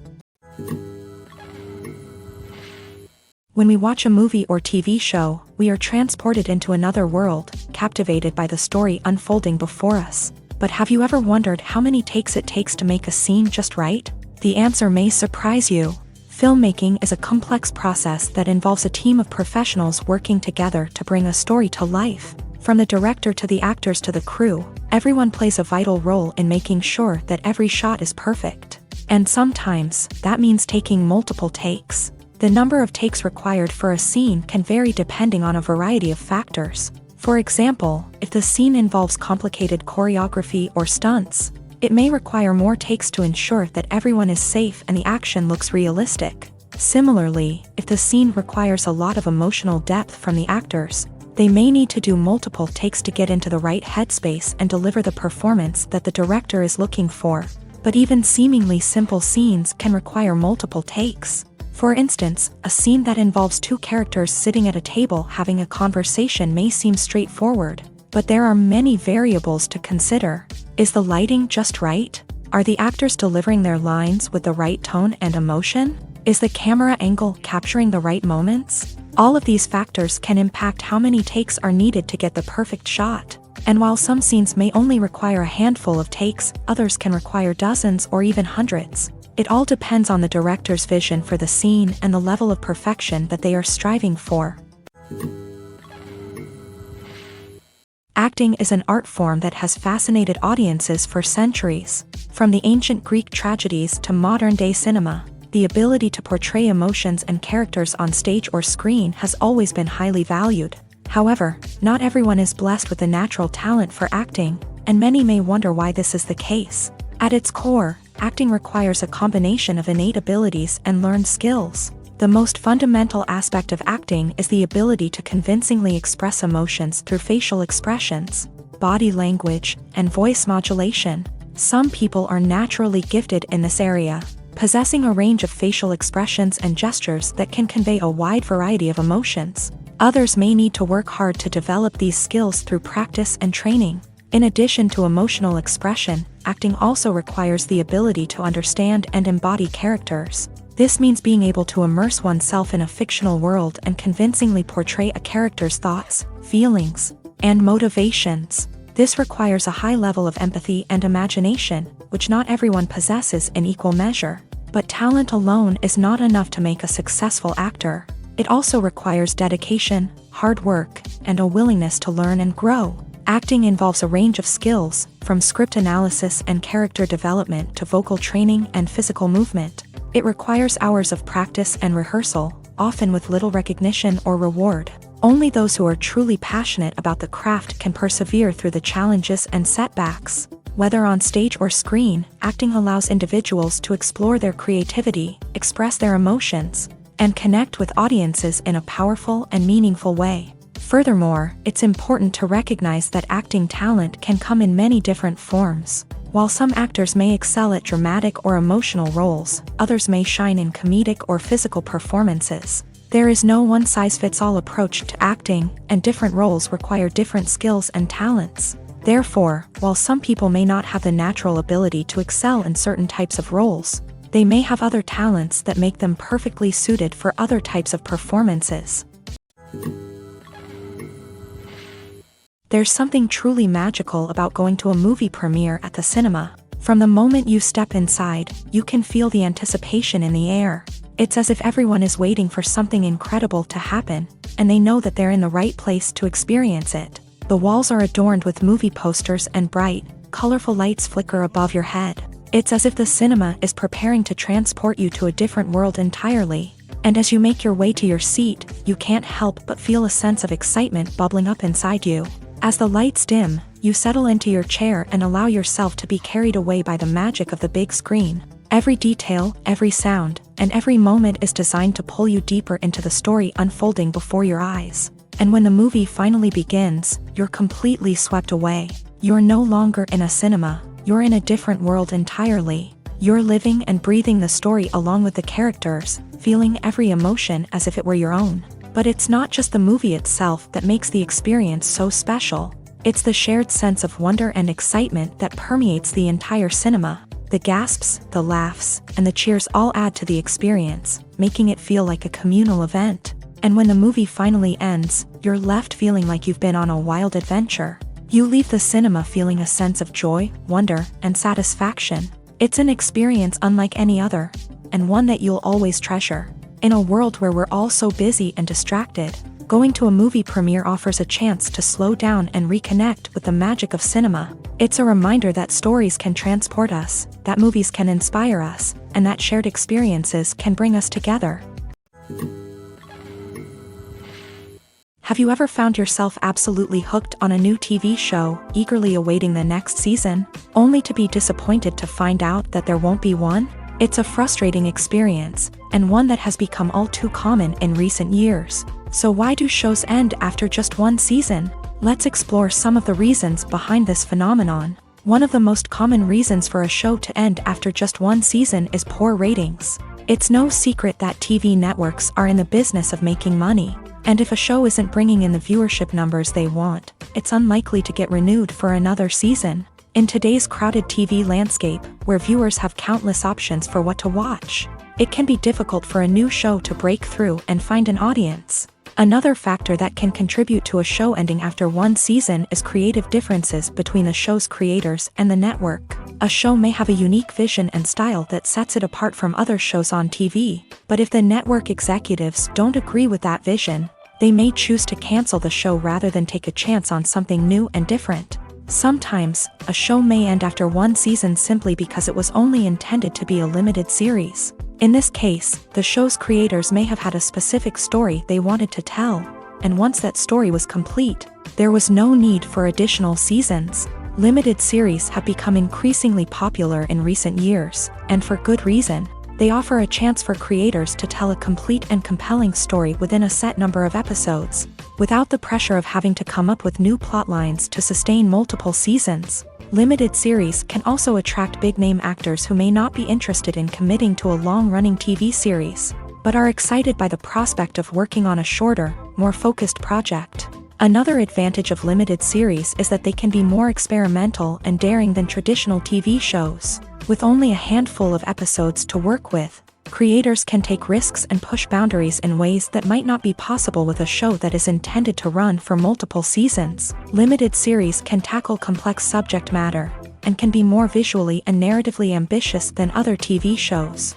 When we watch a movie or TV show, we are transported into another world, captivated by the story unfolding before us. But have you ever wondered how many takes it takes to make a scene just right? The answer may surprise you. Filmmaking is a complex process that involves a team of professionals working together to bring a story to life. From the director to the actors to the crew, everyone plays a vital role in making sure that every shot is perfect. And sometimes, that means taking multiple takes. The number of takes required for a scene can vary depending on a variety of factors. For example, if the scene involves complicated choreography or stunts, it may require more takes to ensure that everyone is safe and the action looks realistic. Similarly, if the scene requires a lot of emotional depth from the actors, they may need to do multiple takes to get into the right headspace and deliver the performance that the director is looking for. But even seemingly simple scenes can require multiple takes. For instance, a scene that involves two characters sitting at a table having a conversation may seem straightforward, but there are many variables to consider. Is the lighting just right? Are the actors delivering their lines with the right tone and emotion? Is the camera angle capturing the right moments? All of these factors can impact how many takes are needed to get the perfect shot. And while some scenes may only require a handful of takes, others can require dozens or even hundreds. It all depends on the director's vision for the scene and the level of perfection that they are striving for. Acting is an art form that has fascinated audiences for centuries. From the ancient Greek tragedies to modern-day cinema, the ability to portray emotions and characters on stage or screen has always been highly valued. However, not everyone is blessed with the natural talent for acting, and many may wonder why this is the case. At its core, acting requires a combination of innate abilities and learned skills. The most fundamental aspect of acting is the ability to convincingly express emotions through facial expressions, body language, and voice modulation. Some people are naturally gifted in this area, possessing a range of facial expressions and gestures that can convey a wide variety of emotions. Others may need to work hard to develop these skills through practice and training. In addition to emotional expression, acting also requires the ability to understand and embody characters. This means being able to immerse oneself in a fictional world and convincingly portray a character's thoughts, feelings, and motivations. This requires a high level of empathy and imagination, which not everyone possesses in equal measure. But talent alone is not enough to make a successful actor. It also requires dedication, hard work, and a willingness to learn and grow. Acting involves a range of skills, from script analysis and character development to vocal training and physical movement. It requires hours of practice and rehearsal, often with little recognition or reward. Only those who are truly passionate about the craft can persevere through the challenges and setbacks. Whether on stage or screen, acting allows individuals to explore their creativity, express their emotions, and connect with audiences in a powerful and meaningful way. Furthermore, it's important to recognize that acting talent can come in many different forms. While some actors may excel at dramatic or emotional roles, others may shine in comedic or physical performances. There is no one-size-fits-all approach to acting, and different roles require different skills and talents. Therefore, while some people may not have the natural ability to excel in certain types of roles, they may have other talents that make them perfectly suited for other types of performances. There's something truly magical about going to a movie premiere at the cinema. From the moment you step inside, you can feel the anticipation in the air. It's as if everyone is waiting for something incredible to happen, and they know that they're in the right place to experience it. The walls are adorned with movie posters and bright, colorful lights flicker above your head. It's as if the cinema is preparing to transport you to a different world entirely. And as you make your way to your seat, you can't help but feel a sense of excitement bubbling up inside you. As the lights dim, you settle into your chair and allow yourself to be carried away by the magic of the big screen. Every detail, every sound, and every moment is designed to pull you deeper into the story unfolding before your eyes. And when the movie finally begins, you're completely swept away. You're no longer in a cinema, you're in a different world entirely. You're living and breathing the story along with the characters, feeling every emotion as if it were your own. But it's not just the movie itself that makes the experience so special. It's the shared sense of wonder and excitement that permeates the entire cinema. The gasps, the laughs, and the cheers all add to the experience, making it feel like a communal event. And when the movie finally ends, you're left feeling like you've been on a wild adventure. You leave the cinema feeling a sense of joy, wonder, and satisfaction. It's an experience unlike any other, and one that you'll always treasure. In a world where we're all so busy and distracted, going to a movie premiere offers a chance to slow down and reconnect with the magic of cinema. It's a reminder that stories can transport us, that movies can inspire us, and that shared experiences can bring us together. Have you ever found yourself absolutely hooked on a new TV show, eagerly awaiting the next season, only to be disappointed to find out that there won't be one? It's a frustrating experience, and one that has become all too common in recent years. So why do shows end after just one season? Let's explore some of the reasons behind this phenomenon. One of the most common reasons for a show to end after just one season is poor ratings. It's no secret that TV networks are in the business of making money, and if a show isn't bringing in the viewership numbers they want, it's unlikely to get renewed for another season. In today's crowded TV landscape, where viewers have countless options for what to watch, it can be difficult for a new show to break through and find an audience. Another factor that can contribute to a show ending after one season is creative differences between the show's creators and the network. A show may have a unique vision and style that sets it apart from other shows on TV, but if the network executives don't agree with that vision, they may choose to cancel the show rather than take a chance on something new and different. Sometimes, a show may end after one season simply because it was only intended to be a limited series. In this case, the show's creators may have had a specific story they wanted to tell, and once that story was complete, there was no need for additional seasons. Limited series have become increasingly popular in recent years, and for good reason. They offer a chance for creators to tell a complete and compelling story within a set number of episodes, without the pressure of having to come up with new plotlines to sustain multiple seasons. Limited series can also attract big-name actors who may not be interested in committing to a long-running TV series, but are excited by the prospect of working on a shorter, more focused project. Another advantage of limited series is that they can be more experimental and daring than traditional TV shows. With only a handful of episodes to work with, creators can take risks and push boundaries in ways that might not be possible with a show that is intended to run for multiple seasons. Limited series can tackle complex subject matter, and can be more visually and narratively ambitious than other TV shows.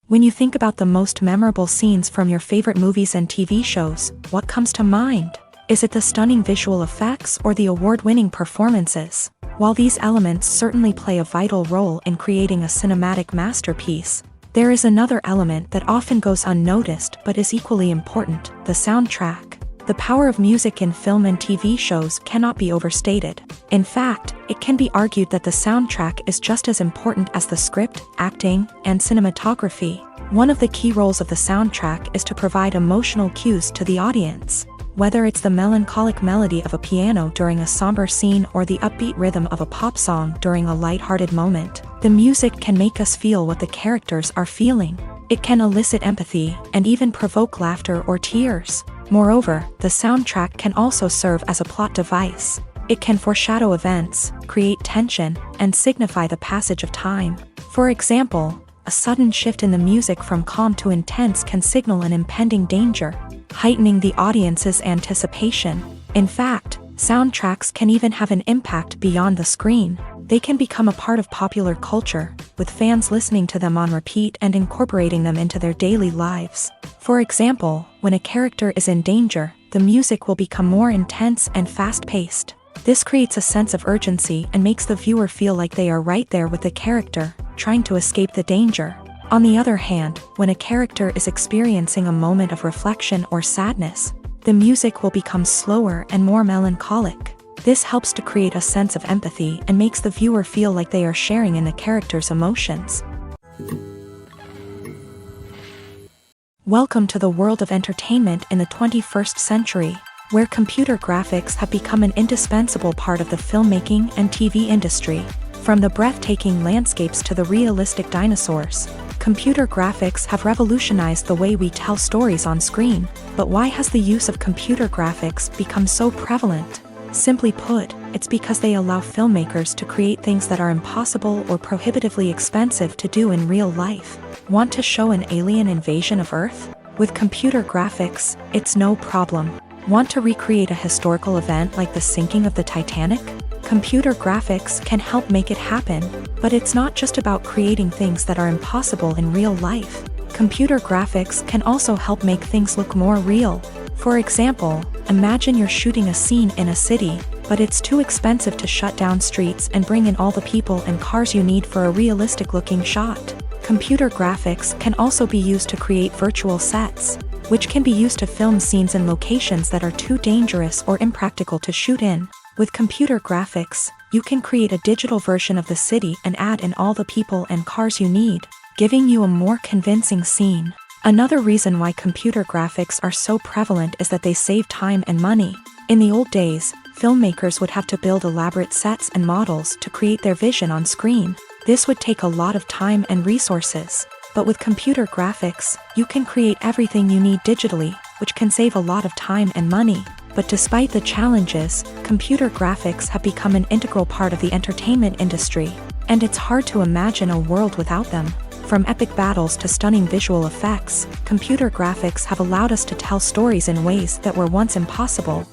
When you think about the most memorable scenes from your favorite movies and TV shows, what comes to mind? Is it the stunning visual effects or the award-winning performances? While these elements certainly play a vital role in creating a cinematic masterpiece, there is another element that often goes unnoticed but is equally important: the soundtrack. The power of music in film and TV shows cannot be overstated. In fact, it can be argued that the soundtrack is just as important as the script, acting, and cinematography. One of the key roles of the soundtrack is to provide emotional cues to the audience. Whether it's the melancholic melody of a piano during a somber scene or the upbeat rhythm of a pop song during a lighthearted moment, the music can make us feel what the characters are feeling. It can elicit empathy and even provoke laughter or tears. Moreover, the soundtrack can also serve as a plot device. It can foreshadow events, create tension, and signify the passage of time. For example, a sudden shift in the music from calm to intense can signal an impending danger, heightening the audience's anticipation. In fact, soundtracks can even have an impact beyond the screen. They can become a part of popular culture, with fans listening to them on repeat and incorporating them into their daily lives. For example, when a character is in danger, the music will become more intense and fast-paced. This creates a sense of urgency and makes the viewer feel like they are right there with the character, trying to escape the danger. On the other hand, when a character is experiencing a moment of reflection or sadness, the music will become slower and more melancholic. This helps to create a sense of empathy and makes the viewer feel like they are sharing in the character's emotions. Welcome to the world of entertainment in the 21st century, where computer graphics have become an indispensable part of the filmmaking and TV industry. From the breathtaking landscapes to the realistic dinosaurs, computer graphics have revolutionized the way we tell stories on screen. But why has the use of computer graphics become so prevalent? Simply put, it's because they allow filmmakers to create things that are impossible or prohibitively expensive to do in real life. Want to show an alien invasion of Earth? With computer graphics, it's no problem. Want to recreate a historical event like the sinking of the Titanic? Computer graphics can help make it happen, but it's not just about creating things that are impossible in real life. Computer graphics can also help make things look more real. For example, imagine you're shooting a scene in a city, but it's too expensive to shut down streets and bring in all the people and cars you need for a realistic-looking shot. Computer graphics can also be used to create virtual sets, which can be used to film scenes in locations that are too dangerous or impractical to shoot in. With computer graphics, you can create a digital version of the city and add in all the people and cars you need, giving you a more convincing scene. Another reason why computer graphics are so prevalent is that they save time and money. In the old days, filmmakers would have to build elaborate sets and models to create their vision on screen. This would take a lot of time and resources. But with computer graphics, you can create everything you need digitally, which can save a lot of time and money. But despite the challenges, computer graphics have become an integral part of the entertainment industry, and it's hard to imagine a world without them. From epic battles to stunning visual effects, computer graphics have allowed us to tell stories in ways that were once impossible.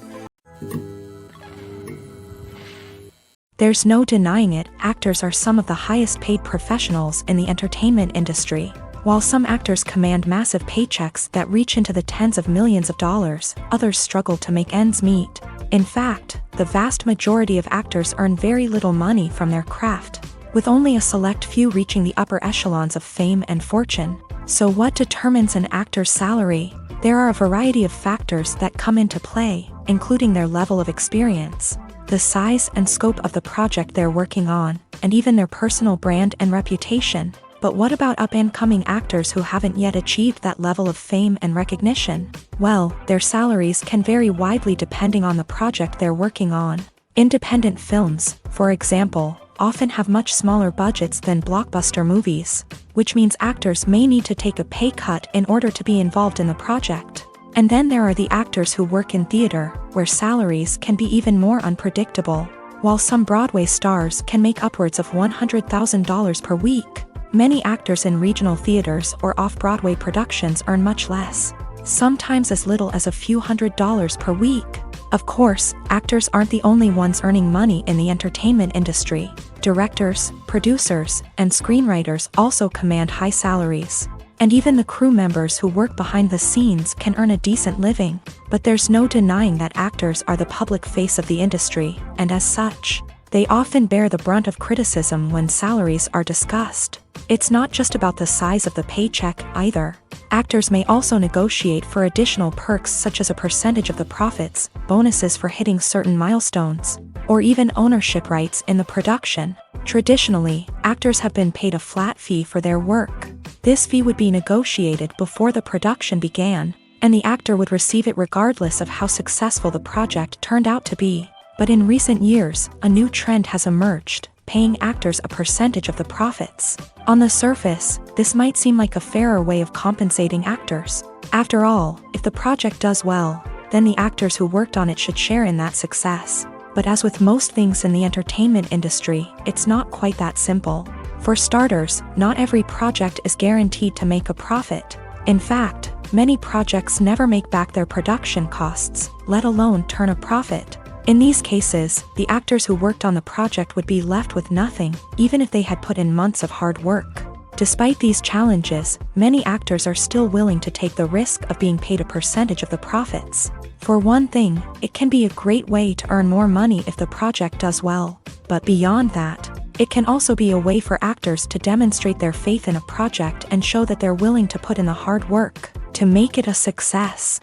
There's no denying it, actors are some of the highest paid professionals in the entertainment industry. While some actors command massive paychecks that reach into the tens of millions of dollars, others struggle to make ends meet. In fact, the vast majority of actors earn very little money from their craft, with only a select few reaching the upper echelons of fame and fortune. So what determines an actor's salary? There are a variety of factors that come into play, including their level of experience, the size and scope of the project they're working on, and even their personal brand and reputation. But what about up-and-coming actors who haven't yet achieved that level of fame and recognition? Well, their salaries can vary widely depending on the project they're working on. Independent films, for example, often have much smaller budgets than blockbuster movies, which means actors may need to take a pay cut in order to be involved in the project. And then there are the actors who work in theater, where salaries can be even more unpredictable. While some Broadway stars can make upwards of $100,000 per week, many actors in regional theaters or off-Broadway productions earn much less, sometimes as little as a few $100s per week. Of course, actors aren't the only ones earning money in the entertainment industry. Directors, producers, and screenwriters also command high salaries. And even the crew members who work behind the scenes can earn a decent living. But there's no denying that actors are the public face of the industry, and as such, they often bear the brunt of criticism when salaries are discussed. It's not just about the size of the paycheck, either. Actors may also negotiate for additional perks such as a percentage of the profits, bonuses for hitting certain milestones, or even ownership rights in the production. Traditionally, actors have been paid a flat fee for their work. This fee would be negotiated before the production began, and the actor would receive it regardless of how successful the project turned out to be. But in recent years, a new trend has emerged, paying actors a percentage of the profits. On the surface, this might seem like a fairer way of compensating actors. After all, if the project does well, then the actors who worked on it should share in that success. But as with most things in the entertainment industry, it's not quite that simple. For starters, not every project is guaranteed to make a profit. In fact, many projects never make back their production costs, let alone turn a profit. In these cases, the actors who worked on the project would be left with nothing, even if they had put in months of hard work. Despite these challenges, many actors are still willing to take the risk of being paid a percentage of the profits. For one thing, it can be a great way to earn more money if the project does well. But beyond that, it can also be a way for actors to demonstrate their faith in a project and show that they're willing to put in the hard work to make it a success.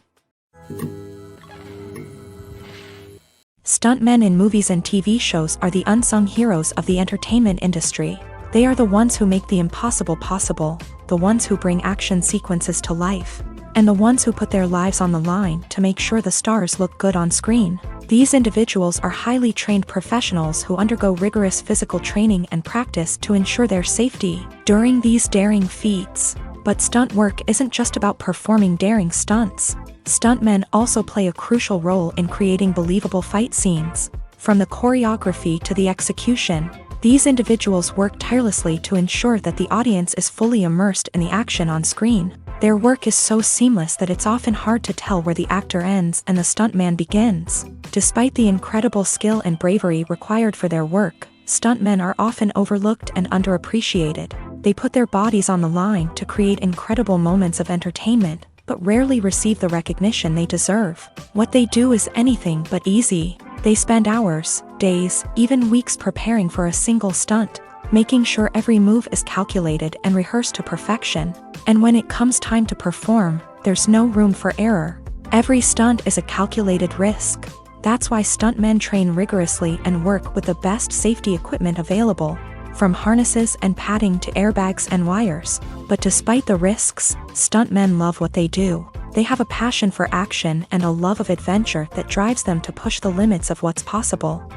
Stuntmen in movies and TV shows are the unsung heroes of the entertainment industry. They are the ones who make the impossible possible, the ones who bring action sequences to life, and the ones who put their lives on the line to make sure the stars look good on screen. These individuals are highly trained professionals who undergo rigorous physical training and practice to ensure their safety during these daring feats. But stunt work isn't just about performing daring stunts. Stuntmen also play a crucial role in creating believable fight scenes. From the choreography to the execution, these individuals work tirelessly to ensure that the audience is fully immersed in the action on screen. Their work is so seamless that it's often hard to tell where the actor ends and the stuntman begins. Despite the incredible skill and bravery required for their work, stuntmen are often overlooked and underappreciated. They put their bodies on the line to create incredible moments of entertainment, but rarely receive the recognition they deserve. What they do is anything but easy. They spend hours, days, even weeks preparing for a single stunt, making sure every move is calculated and rehearsed to perfection. And when it comes time to perform, there's no room for error. Every stunt is a calculated risk. That's why stuntmen train rigorously and work with the best safety equipment available, from harnesses and padding to airbags and wires. But despite the risks, stuntmen love what they do. They have a passion for action and a love of adventure that drives them to push the limits of what's possible.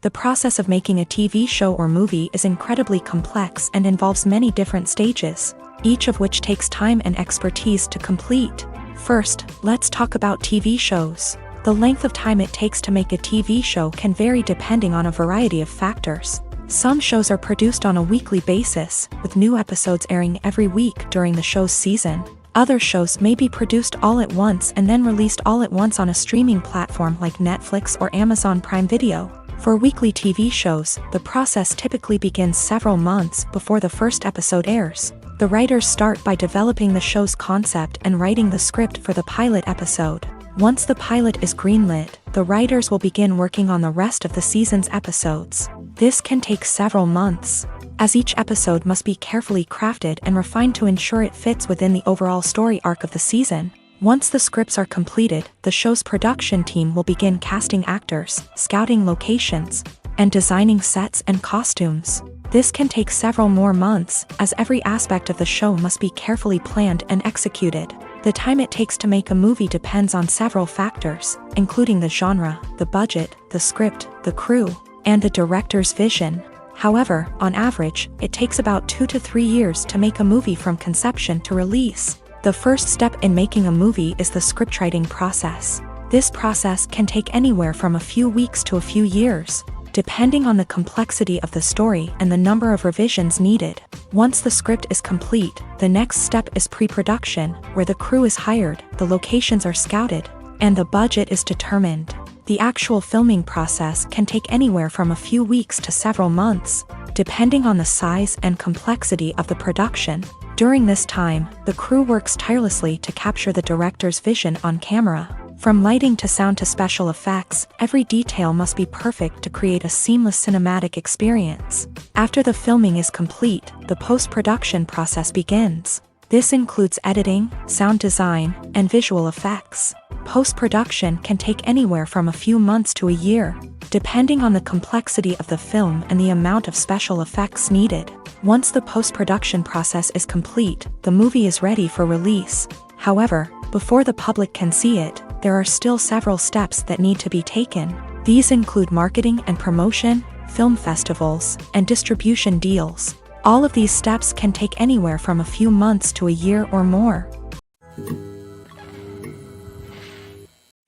The process of making a TV show or movie is incredibly complex and involves many different stages, each of which takes time and expertise to complete. First, let's talk about TV shows. The length of time it takes to make a TV show can vary depending on a variety of factors. Some shows are produced on a weekly basis, with new episodes airing every week during the show's season. Other shows may be produced all at once and then released all at once on a streaming platform like Netflix or Amazon Prime Video. For weekly TV shows, the process typically begins several months before the first episode airs. The writers start by developing the show's concept and writing the script for the pilot episode. Once the pilot is greenlit, the writers will begin working on the rest of the season's episodes. This can take several months, as each episode must be carefully crafted and refined to ensure it fits within the overall story arc of the season. Once the scripts are completed, the show's production team will begin casting actors, scouting locations, and designing sets and costumes. This can take several more months, as every aspect of the show must be carefully planned and executed. The time it takes to make a movie depends on several factors, including the genre, the budget, the script, the crew, and the director's vision. However, on average, it takes about 2 to 3 years to make a movie from conception to release. The first step in making a movie is the scriptwriting process. This process can take anywhere from a few weeks to a few years, depending on the complexity of the story and the number of revisions needed. Once the script is complete, the next step is pre-production, where the crew is hired, the locations are scouted, and the budget is determined. The actual filming process can take anywhere from a few weeks to several months, depending on the size and complexity of the production. During this time, the crew works tirelessly to capture the director's vision on camera. From lighting to sound to special effects, every detail must be perfect to create a seamless cinematic experience. After the filming is complete, the post-production process begins. This includes editing, sound design, and visual effects. Post-production can take anywhere from a few months to a year, depending on the complexity of the film and the amount of special effects needed. Once the post-production process is complete, the movie is ready for release. However, before the public can see it, there are still several steps that need to be taken. These include marketing and promotion, film festivals, and distribution deals. All of these steps can take anywhere from a few months to a year or more.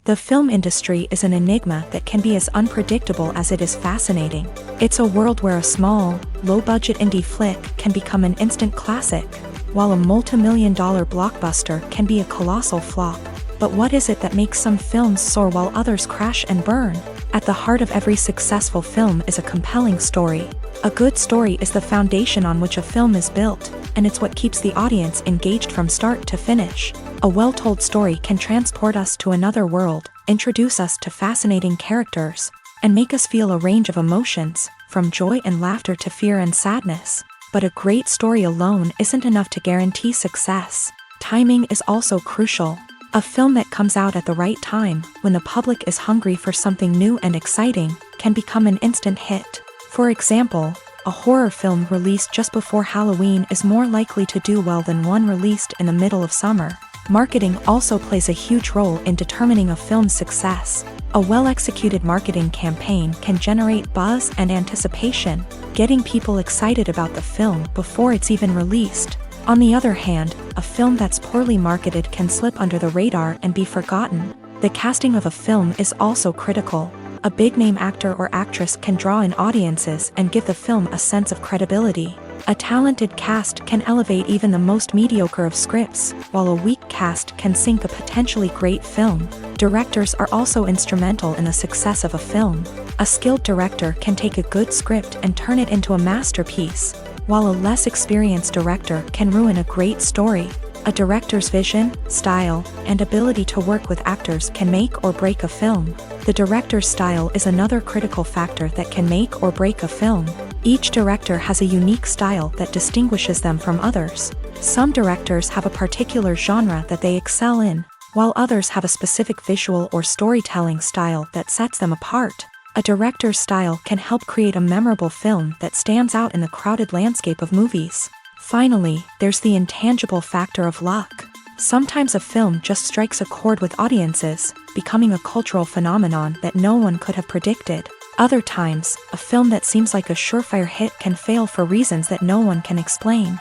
The film industry is an enigma that can be as unpredictable as it is fascinating. It's a world where a small, low-budget indie flick can become an instant classic, while a multi-million-dollar blockbuster can be a colossal flop. But what is it that makes some films soar while others crash and burn? At the heart of every successful film is a compelling story. A good story is the foundation on which a film is built, and it's what keeps the audience engaged from start to finish. A well-told story can transport us to another world, introduce us to fascinating characters, and make us feel a range of emotions, from joy and laughter to fear and sadness. But a great story alone isn't enough to guarantee success. Timing is also crucial. A film that comes out at the right time, when the public is hungry for something new and exciting, can become an instant hit. For example, a horror film released just before Halloween is more likely to do well than one released in the middle of summer. Marketing also plays a huge role in determining a film's success. A well-executed marketing campaign can generate buzz and anticipation, getting people excited about the film before it's even released. On the other hand, a film that's poorly marketed can slip under the radar and be forgotten. The casting of a film is also critical. A big-name actor or actress can draw in audiences and give the film a sense of credibility. A talented cast can elevate even the most mediocre of scripts, while a weak cast can sink a potentially great film. Directors are also instrumental in the success of a film. A skilled director can take a good script and turn it into a masterpiece, while a less experienced director can ruin a great story. A director's vision, style, and ability to work with actors can make or break a film. The director's style is another critical factor that can make or break a film. Each director has a unique style that distinguishes them from others. Some directors have a particular genre that they excel in, while others have a specific visual or storytelling style that sets them apart. A director's style can help create a memorable film that stands out in the crowded landscape of movies. Finally, there's the intangible factor of luck. Sometimes a film just strikes a chord with audiences, becoming a cultural phenomenon that no one could have predicted. Other times, a film that seems like a surefire hit can fail for reasons that no one can explain.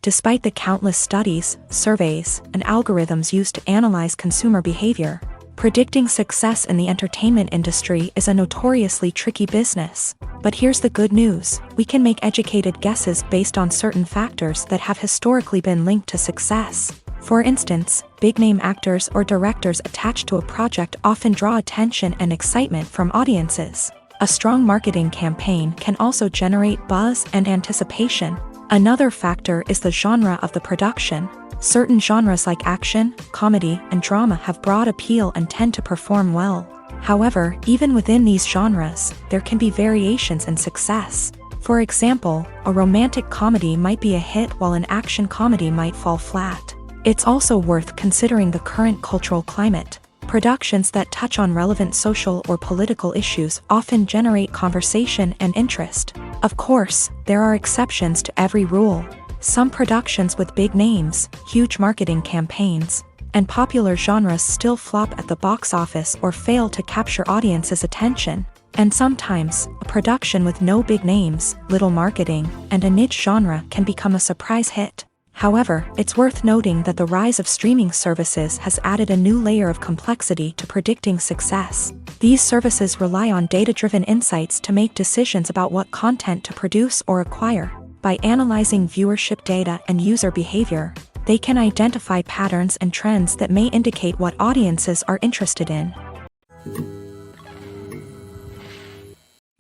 Despite the countless studies, surveys, and algorithms used to analyze consumer behavior, predicting success in the entertainment industry is a notoriously tricky business. But here's the good news: we can make educated guesses based on certain factors that have historically been linked to success. For instance, big-name actors or directors attached to a project often draw attention and excitement from audiences. A strong marketing campaign can also generate buzz and anticipation. Another factor is the genre of the production. Certain genres like action, comedy, and drama have broad appeal and tend to perform well. However, even within these genres, there can be variations in success. For example, a romantic comedy might be a hit while an action comedy might fall flat. It's also worth considering the current cultural climate. Productions that touch on relevant social or political issues often generate conversation and interest. Of course, there are exceptions to every rule. Some productions with big names, huge marketing campaigns, and popular genres still flop at the box office or fail to capture audiences' attention. And sometimes, a production with no big names, little marketing, and a niche genre can become a surprise hit. However, it's worth noting that the rise of streaming services has added a new layer of complexity to predicting success. These services rely on data-driven insights to make decisions about what content to produce or acquire. By analyzing viewership data and user behavior, they can identify patterns and trends that may indicate what audiences are interested in.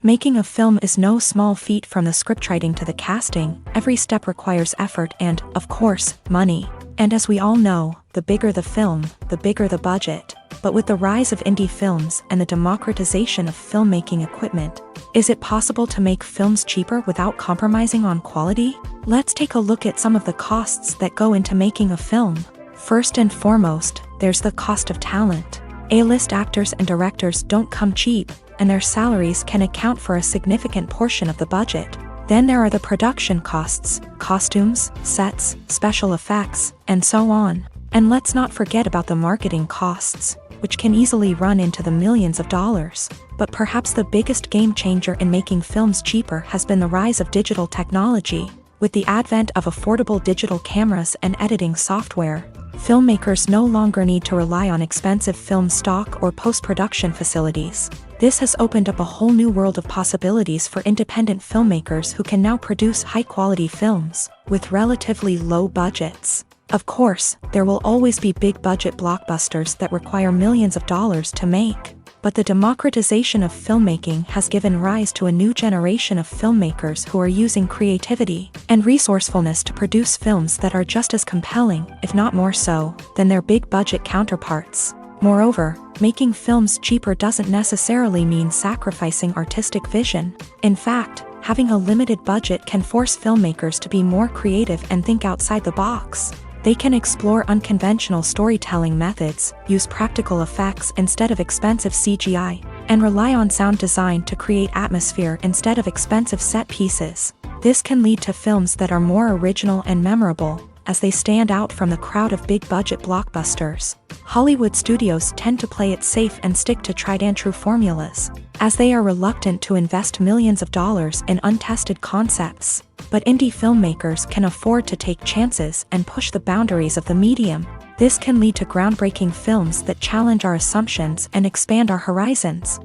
Making a film is no small feat. From the scriptwriting to the casting, every step requires effort and, of course, money. And as we all know, the bigger the film, the bigger the budget. But with the rise of indie films and the democratization of filmmaking equipment, is it possible to make films cheaper without compromising on quality? Let's take a look at some of the costs that go into making a film. First and foremost, there's the cost of talent. A-list actors and directors don't come cheap, and their salaries can account for a significant portion of the budget. Then there are the production costs, costumes, sets, special effects, and so on. And let's not forget about the marketing costs, which can easily run into the millions of dollars. But perhaps the biggest game changer in making films cheaper has been the rise of digital technology. With the advent of affordable digital cameras and editing software, Filmmakers no longer need to rely on expensive film stock or post-production facilities. This has opened up a whole new world of possibilities for independent filmmakers who can now produce high-quality films with relatively low budgets. Of course, there will always be big-budget blockbusters that require millions of dollars to make. But the democratization of filmmaking has given rise to a new generation of filmmakers who are using creativity and resourcefulness to produce films that are just as compelling, if not more so, than their big-budget counterparts. Moreover, making films cheaper doesn't necessarily mean sacrificing artistic vision. In fact, having a limited budget can force filmmakers to be more creative and think outside the box. They can explore unconventional storytelling methods, use practical effects instead of expensive CGI, and rely on sound design to create atmosphere instead of expensive set pieces. This can lead to films that are more original and memorable, as they stand out from the crowd of big-budget blockbusters. Hollywood studios tend to play it safe and stick to tried-and-true formulas, as they are reluctant to invest millions of dollars in untested concepts. But indie filmmakers can afford to take chances and push the boundaries of the medium. This can lead to groundbreaking films that challenge our assumptions and expand our horizons.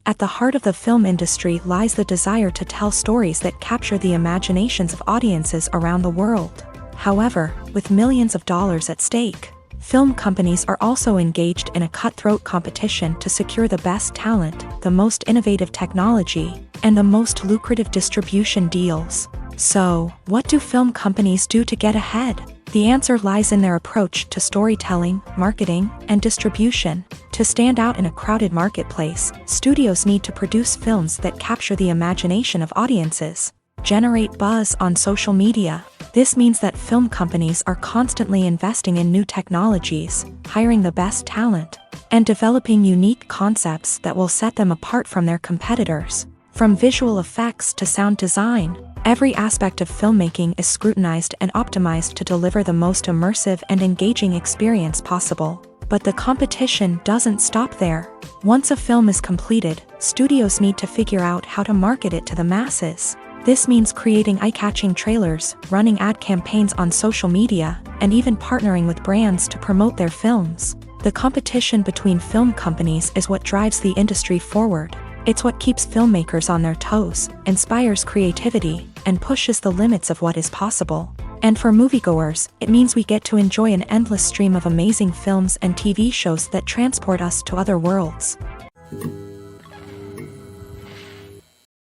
At the heart of the film industry lies the desire to tell stories that capture the imaginations of audiences around the world. However, with millions of dollars at stake, film companies are also engaged in a cutthroat competition to secure the best talent, the most innovative technology, and the most lucrative distribution deals. So, what do film companies do to get ahead? The answer lies in their approach to storytelling, marketing, and distribution. To stand out in a crowded marketplace, studios need to produce films that capture the imagination of audiences, generate buzz on social media. This means that film companies are constantly investing in new technologies, hiring the best talent, and developing unique concepts that will set them apart from their competitors. From visual effects to sound design, every aspect of filmmaking is scrutinized and optimized to deliver the most immersive and engaging experience possible. But the competition doesn't stop there. Once a film is completed, studios need to figure out how to market it to the masses. This means creating eye-catching trailers, running ad campaigns on social media, and even partnering with brands to promote their films. The competition between film companies is what drives the industry forward. It's what keeps filmmakers on their toes, inspires creativity, and pushes the limits of what is possible. And for moviegoers, it means we get to enjoy an endless stream of amazing films and TV shows that transport us to other worlds.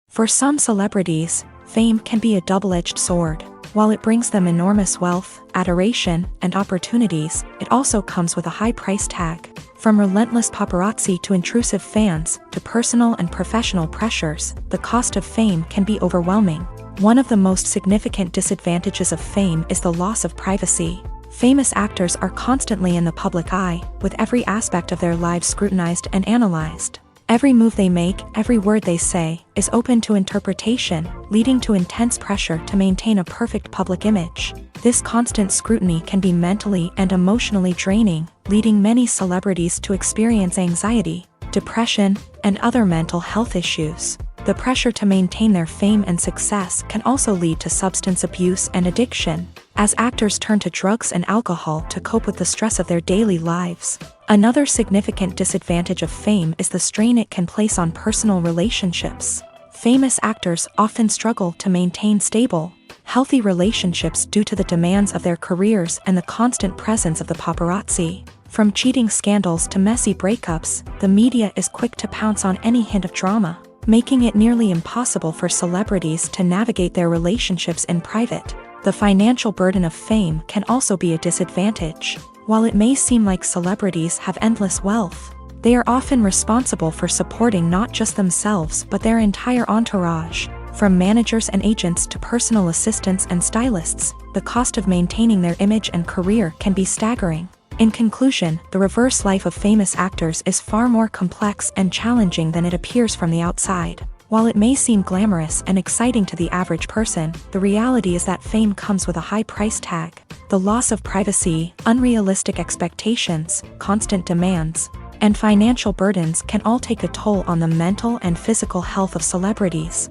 For some celebrities, fame can be a double-edged sword. While it brings them enormous wealth, adoration, and opportunities, it also comes with a high price tag. From relentless paparazzi to intrusive fans, to personal and professional pressures, the cost of fame can be overwhelming. One of the most significant disadvantages of fame is the loss of privacy. Famous actors are constantly in the public eye, with every aspect of their lives scrutinized and analyzed. Every move they make, every word they say, is open to interpretation, leading to intense pressure to maintain a perfect public image. This constant scrutiny can be mentally and emotionally draining, leading many celebrities to experience anxiety, depression, and other mental health issues. The pressure to maintain their fame and success can also lead to substance abuse and addiction, as actors turn to drugs and alcohol to cope with the stress of their daily lives. Another significant disadvantage of fame is the strain it can place on personal relationships. Famous actors often struggle to maintain stable, healthy relationships due to the demands of their careers and the constant presence of the paparazzi. From cheating scandals to messy breakups, the media is quick to pounce on any hint of drama, making it nearly impossible for celebrities to navigate their relationships in private. The financial burden of fame can also be a disadvantage. While it may seem like celebrities have endless wealth, they are often responsible for supporting not just themselves but their entire entourage. From managers and agents to personal assistants and stylists, the cost of maintaining their image and career can be staggering. In conclusion, the reverse life of famous actors is far more complex and challenging than it appears from the outside. While it may seem glamorous and exciting to the average person, the reality is that fame comes with a high price tag. The loss of privacy, unrealistic expectations, constant demands, and financial burdens can all take a toll on the mental and physical health of celebrities.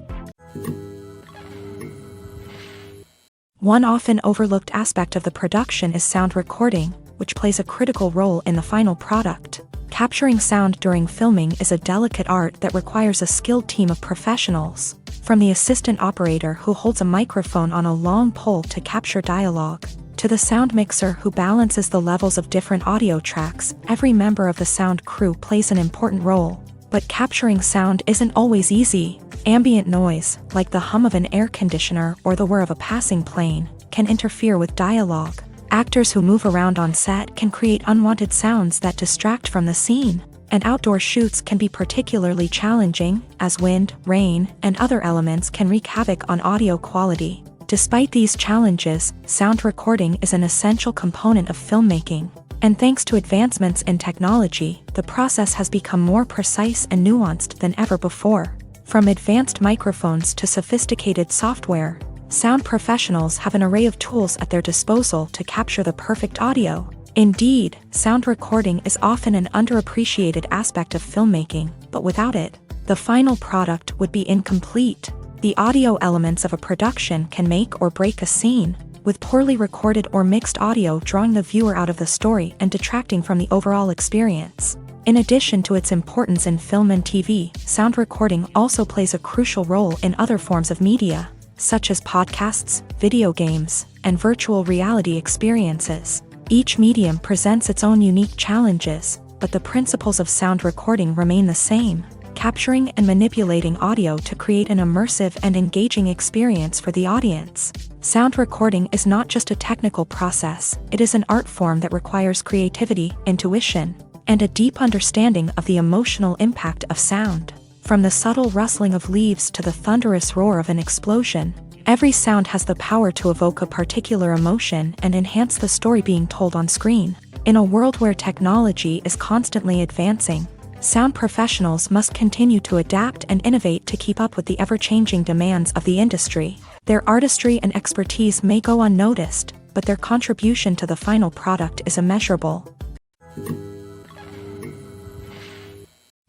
One often overlooked aspect of the production is sound recording, which plays a critical role in the final product. Capturing sound during filming is a delicate art that requires a skilled team of professionals. From the assistant operator who holds a microphone on a long pole to capture dialogue, to the sound mixer who balances the levels of different audio tracks, every member of the sound crew plays an important role. But capturing sound isn't always easy. Ambient noise, like the hum of an air conditioner or the whir of a passing plane, can interfere with dialogue. Actors who move around on set can create unwanted sounds that distract from the scene. And outdoor shoots can be particularly challenging, as wind, rain, and other elements can wreak havoc on audio quality. Despite these challenges, sound recording is an essential component of filmmaking. And thanks to advancements in technology, the process has become more precise and nuanced than ever before. From advanced microphones to sophisticated software, sound professionals have an array of tools at their disposal to capture the perfect audio. Indeed, sound recording is often an underappreciated aspect of filmmaking, but without it, the final product would be incomplete. The audio elements of a production can make or break a scene, with poorly recorded or mixed audio drawing the viewer out of the story and detracting from the overall experience. In addition to its importance in film and TV, sound recording also plays a crucial role in other forms of media, such as podcasts, video games, and virtual reality experiences. Each medium presents its own unique challenges, but the principles of sound recording remain the same: capturing and manipulating audio to create an immersive and engaging experience for the audience. Sound recording is not just a technical process, it is an art form that requires creativity, intuition, and a deep understanding of the emotional impact of sound. From the subtle rustling of leaves to the thunderous roar of an explosion, every sound has the power to evoke a particular emotion and enhance the story being told on screen. In a world where technology is constantly advancing, sound professionals must continue to adapt and innovate to keep up with the ever-changing demands of the industry. Their artistry and expertise may go unnoticed, but their contribution to the final product is immeasurable.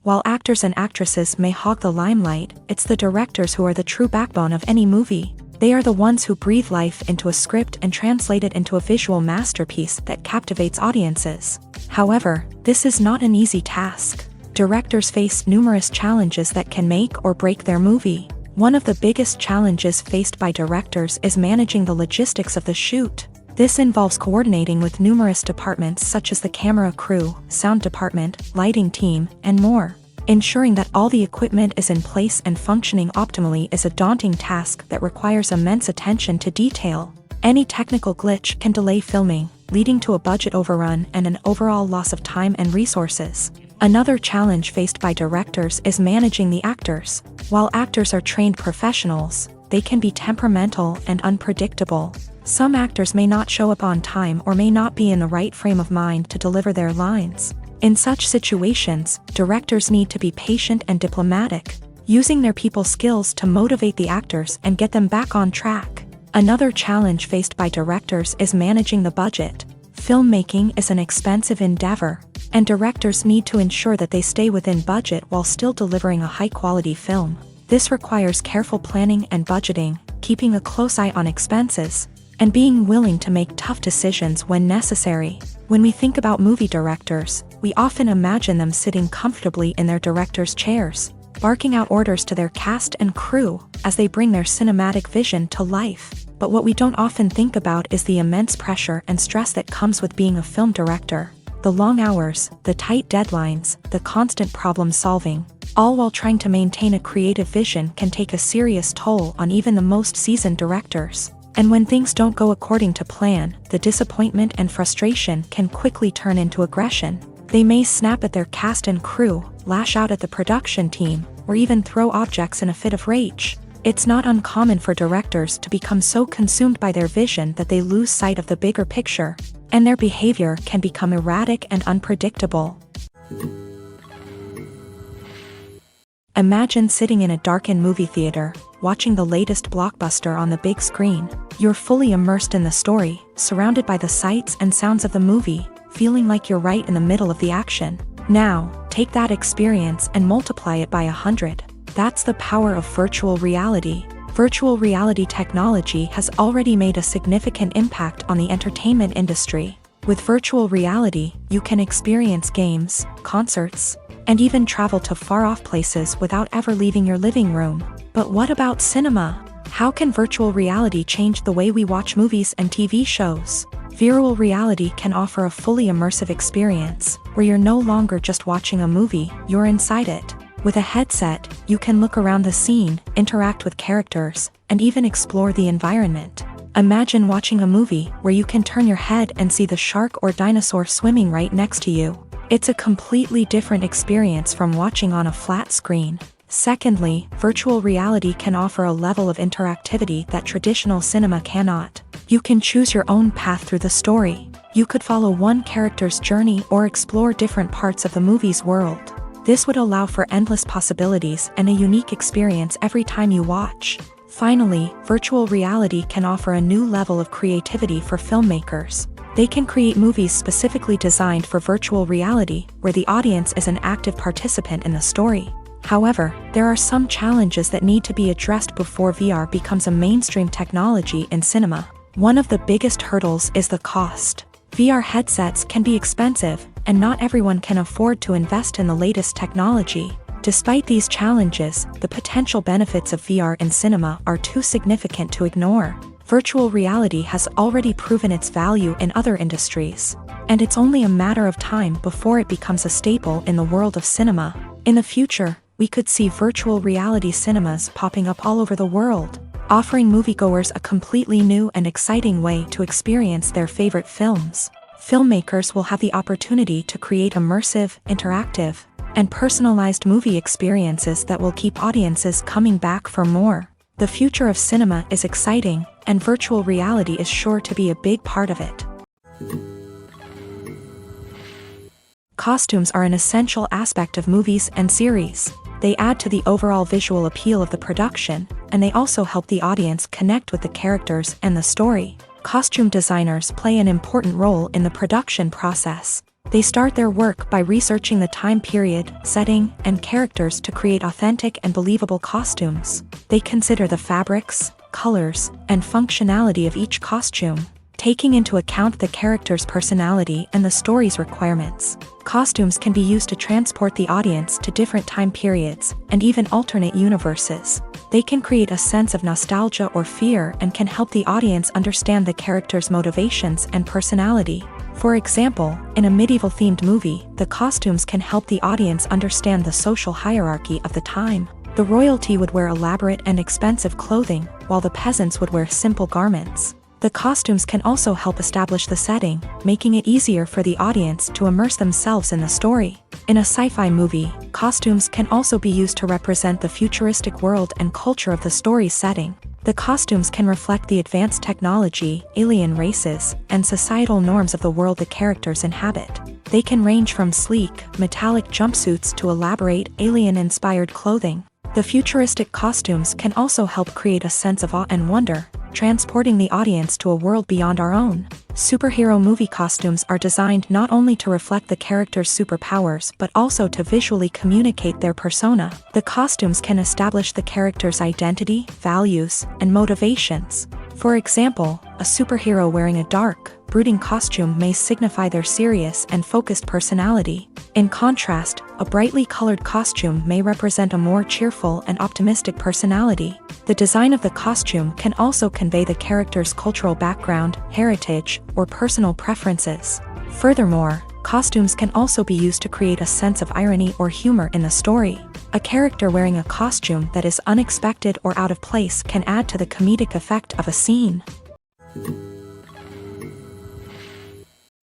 While actors and actresses may hog the limelight, it's the directors who are the true backbone of any movie. They are the ones who breathe life into a script and translate it into a visual masterpiece that captivates audiences. However, this is not an easy task. Directors face numerous challenges that can make or break their movie. One of the biggest challenges faced by directors is managing the logistics of the shoot. This involves coordinating with numerous departments such as the camera crew, sound department, lighting team, and more. Ensuring that all the equipment is in place and functioning optimally is a daunting task that requires immense attention to detail. Any technical glitch can delay filming, leading to a budget overrun and an overall loss of time and resources. Another challenge faced by directors is managing the actors. While actors are trained professionals, they can be temperamental and unpredictable. Some actors may not show up on time or may not be in the right frame of mind to deliver their lines. In such situations, directors need to be patient and diplomatic, using their people skills to motivate the actors and get them back on track. Another challenge faced by directors is managing the budget. Filmmaking is an expensive endeavor, and directors need to ensure that they stay within budget while still delivering a high-quality film. This requires careful planning and budgeting, keeping a close eye on expenses, and being willing to make tough decisions when necessary. When we think about movie directors, we often imagine them sitting comfortably in their director's chairs, barking out orders to their cast and crew as they bring their cinematic vision to life. But what we don't often think about is the immense pressure and stress that comes with being a film director. The long hours, the tight deadlines, the constant problem solving, all while trying to maintain a creative vision can take a serious toll on even the most seasoned directors. And when things don't go according to plan, the disappointment and frustration can quickly turn into aggression. They may snap at their cast and crew, lash out at the production team, or even throw objects in a fit of rage. It's not uncommon for directors to become so consumed by their vision that they lose sight of the bigger picture, and their behavior can become erratic and unpredictable. Imagine sitting in a darkened movie theater, watching the latest blockbuster on the big screen. You're fully immersed in the story, surrounded by the sights and sounds of the movie, feeling like you're right in the middle of the action. Now, take that experience and multiply it by 100. That's the power of virtual reality. Virtual reality technology has already made a significant impact on the entertainment industry. With virtual reality, you can experience games, concerts, and even travel to far-off places without ever leaving your living room. But what about cinema? How can virtual reality change the way we watch movies and TV shows? Virtual reality can offer a fully immersive experience, where you're no longer just watching a movie, you're inside it. With a headset, you can look around the scene, interact with characters, and even explore the environment. Imagine watching a movie where you can turn your head and see the shark or dinosaur swimming right next to you. It's a completely different experience from watching on a flat screen. Secondly, virtual reality can offer a level of interactivity that traditional cinema cannot. You can choose your own path through the story. You could follow one character's journey or explore different parts of the movie's world. This would allow for endless possibilities and a unique experience every time you watch. Finally, virtual reality can offer a new level of creativity for filmmakers. They can create movies specifically designed for virtual reality, where the audience is an active participant in the story. However, there are some challenges that need to be addressed before VR becomes a mainstream technology in cinema. One of the biggest hurdles is the cost. VR headsets can be expensive, and not everyone can afford to invest in the latest technology. Despite these challenges, the potential benefits of VR in cinema are too significant to ignore. Virtual reality has already proven its value in other industries, and it's only a matter of time before it becomes a staple in the world of cinema. In the future, we could see virtual reality cinemas popping up all over the world, offering moviegoers a completely new and exciting way to experience their favorite films. Filmmakers will have the opportunity to create immersive, interactive, and personalized movie experiences that will keep audiences coming back for more. The future of cinema is exciting, and virtual reality is sure to be a big part of it. Costumes are an essential aspect of movies and series. They add to the overall visual appeal of the production, and they also help the audience connect with the characters and the story. Costume designers play an important role in the production process. They start their work by researching the time period, setting, and characters to create authentic and believable costumes. They consider the fabrics, colors, and functionality of each costume, taking into account the character's personality and the story's requirements. Costumes can be used to transport the audience to different time periods and even alternate universes. They can create a sense of nostalgia or fear and can help the audience understand the character's motivations and personality. For example, in a medieval-themed movie, the costumes can help the audience understand the social hierarchy of the time. The royalty would wear elaborate and expensive clothing, while the peasants would wear simple garments. The costumes can also help establish the setting, making it easier for the audience to immerse themselves in the story. In a sci-fi movie, costumes can also be used to represent the futuristic world and culture of the story's setting. The costumes can reflect the advanced technology, alien races, and societal norms of the world the characters inhabit. They can range from sleek, metallic jumpsuits to elaborate, alien-inspired clothing. The futuristic costumes can also help create a sense of awe and wonder, transporting the audience to a world beyond our own. Superhero movie costumes are designed not only to reflect the character's superpowers but also to visually communicate their persona. The costumes can establish the character's identity, values, and motivations. For example, a superhero wearing a dark, brooding costume may signify their serious and focused personality. In contrast, a brightly colored costume may represent a more cheerful and optimistic personality. The design of the costume can also convey the character's cultural background, heritage, or personal preferences. Furthermore, costumes can also be used to create a sense of irony or humor in the story. A character wearing a costume that is unexpected or out of place can add to the comedic effect of a scene.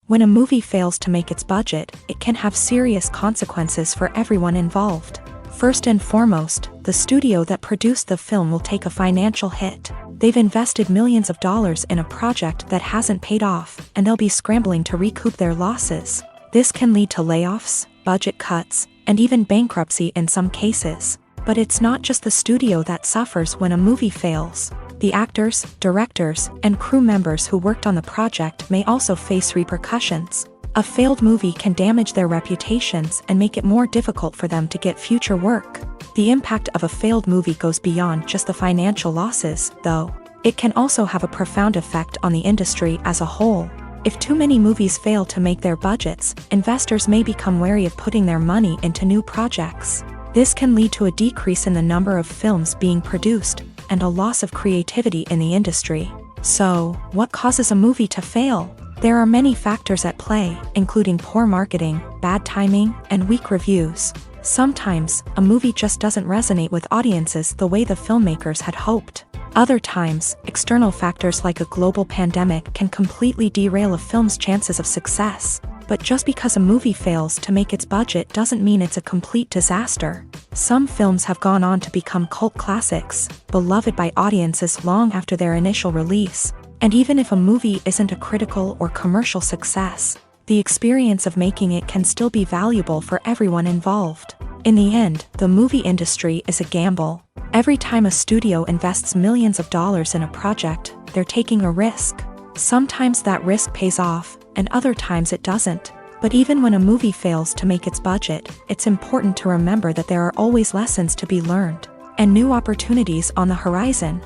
When a movie fails to make its budget, it can have serious consequences for everyone involved. First and foremost, the studio that produced the film will take a financial hit. They've invested millions of dollars in a project that hasn't paid off, and they'll be scrambling to recoup their losses. This can lead to layoffs, budget cuts, and even bankruptcy in some cases. But it's not just the studio that suffers when a movie fails. The actors, directors, and crew members who worked on the project may also face repercussions. A failed movie can damage their reputations and make it more difficult for them to get future work. The impact of a failed movie goes beyond just the financial losses, though. It can also have a profound effect on the industry as a whole. If too many movies fail to make their budgets, investors may become wary of putting their money into new projects. This can lead to a decrease in the number of films being produced, and a loss of creativity in the industry. So, what causes a movie to fail? There are many factors at play, including poor marketing, bad timing, and weak reviews. Sometimes, a movie just doesn't resonate with audiences the way the filmmakers had hoped. Other times, external factors like a global pandemic can completely derail a film's chances of success. But just because a movie fails to make its budget doesn't mean it's a complete disaster. Some films have gone on to become cult classics, beloved by audiences long after their initial release. And even if a movie isn't a critical or commercial success, the experience of making it can still be valuable for everyone involved. In the end, the movie industry is a gamble. Every time a studio invests millions of dollars in a project, they're taking a risk. Sometimes that risk pays off, and other times it doesn't. But even when a movie fails to make its budget, it's important to remember that there are always lessons to be learned, and new opportunities on the horizon.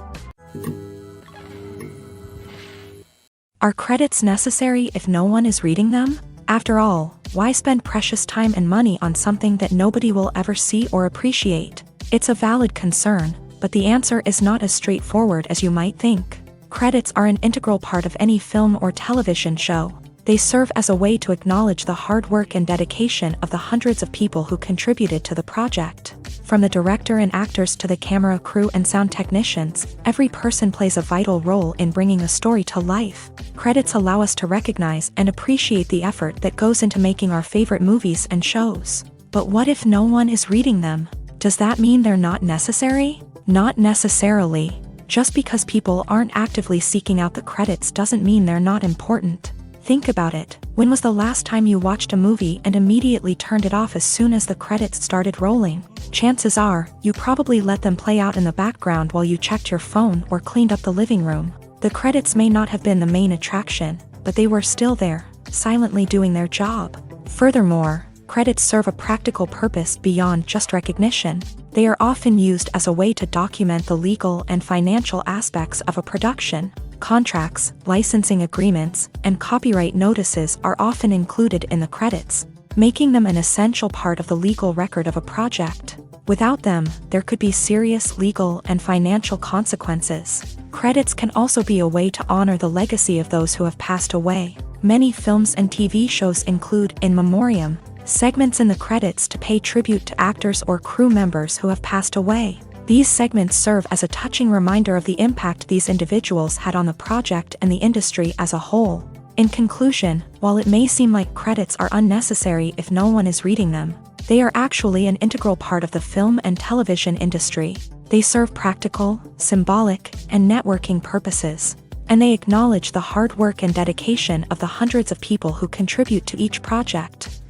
Are credits necessary if no one is reading them? After all, why spend precious time and money on something that nobody will ever see or appreciate? It's a valid concern, but the answer is not as straightforward as you might think. Credits are an integral part of any film or television show. They serve as a way to acknowledge the hard work and dedication of the hundreds of people who contributed to the project. From the director and actors to the camera crew and sound technicians, every person plays a vital role in bringing a story to life. Credits allow us to recognize and appreciate the effort that goes into making our favorite movies and shows. But what if no one is reading them? Does that mean they're not necessary? Not necessarily. Just because people aren't actively seeking out the credits doesn't mean they're not important. Think about it. When was the last time you watched a movie and immediately turned it off as soon as the credits started rolling? Chances are, you probably let them play out in the background while you checked your phone or cleaned up the living room. The credits may not have been the main attraction, but they were still there, silently doing their job. Furthermore, credits serve a practical purpose beyond just recognition. They are often used as a way to document the legal and financial aspects of a production. Contracts, licensing agreements, and copyright notices are often included in the credits, making them an essential part of the legal record of a project. Without them, there could be serious legal and financial consequences. Credits can also be a way to honor the legacy of those who have passed away. Many films and TV shows include in memoriam segments in the credits to pay tribute to actors or crew members who have passed away. These segments serve as a touching reminder of the impact these individuals had on the project and the industry as a whole. In conclusion, while it may seem like credits are unnecessary if no one is reading them, they are actually an integral part of the film and television industry. They serve practical, symbolic, and networking purposes, and they acknowledge the hard work and dedication of the hundreds of people who contribute to each project.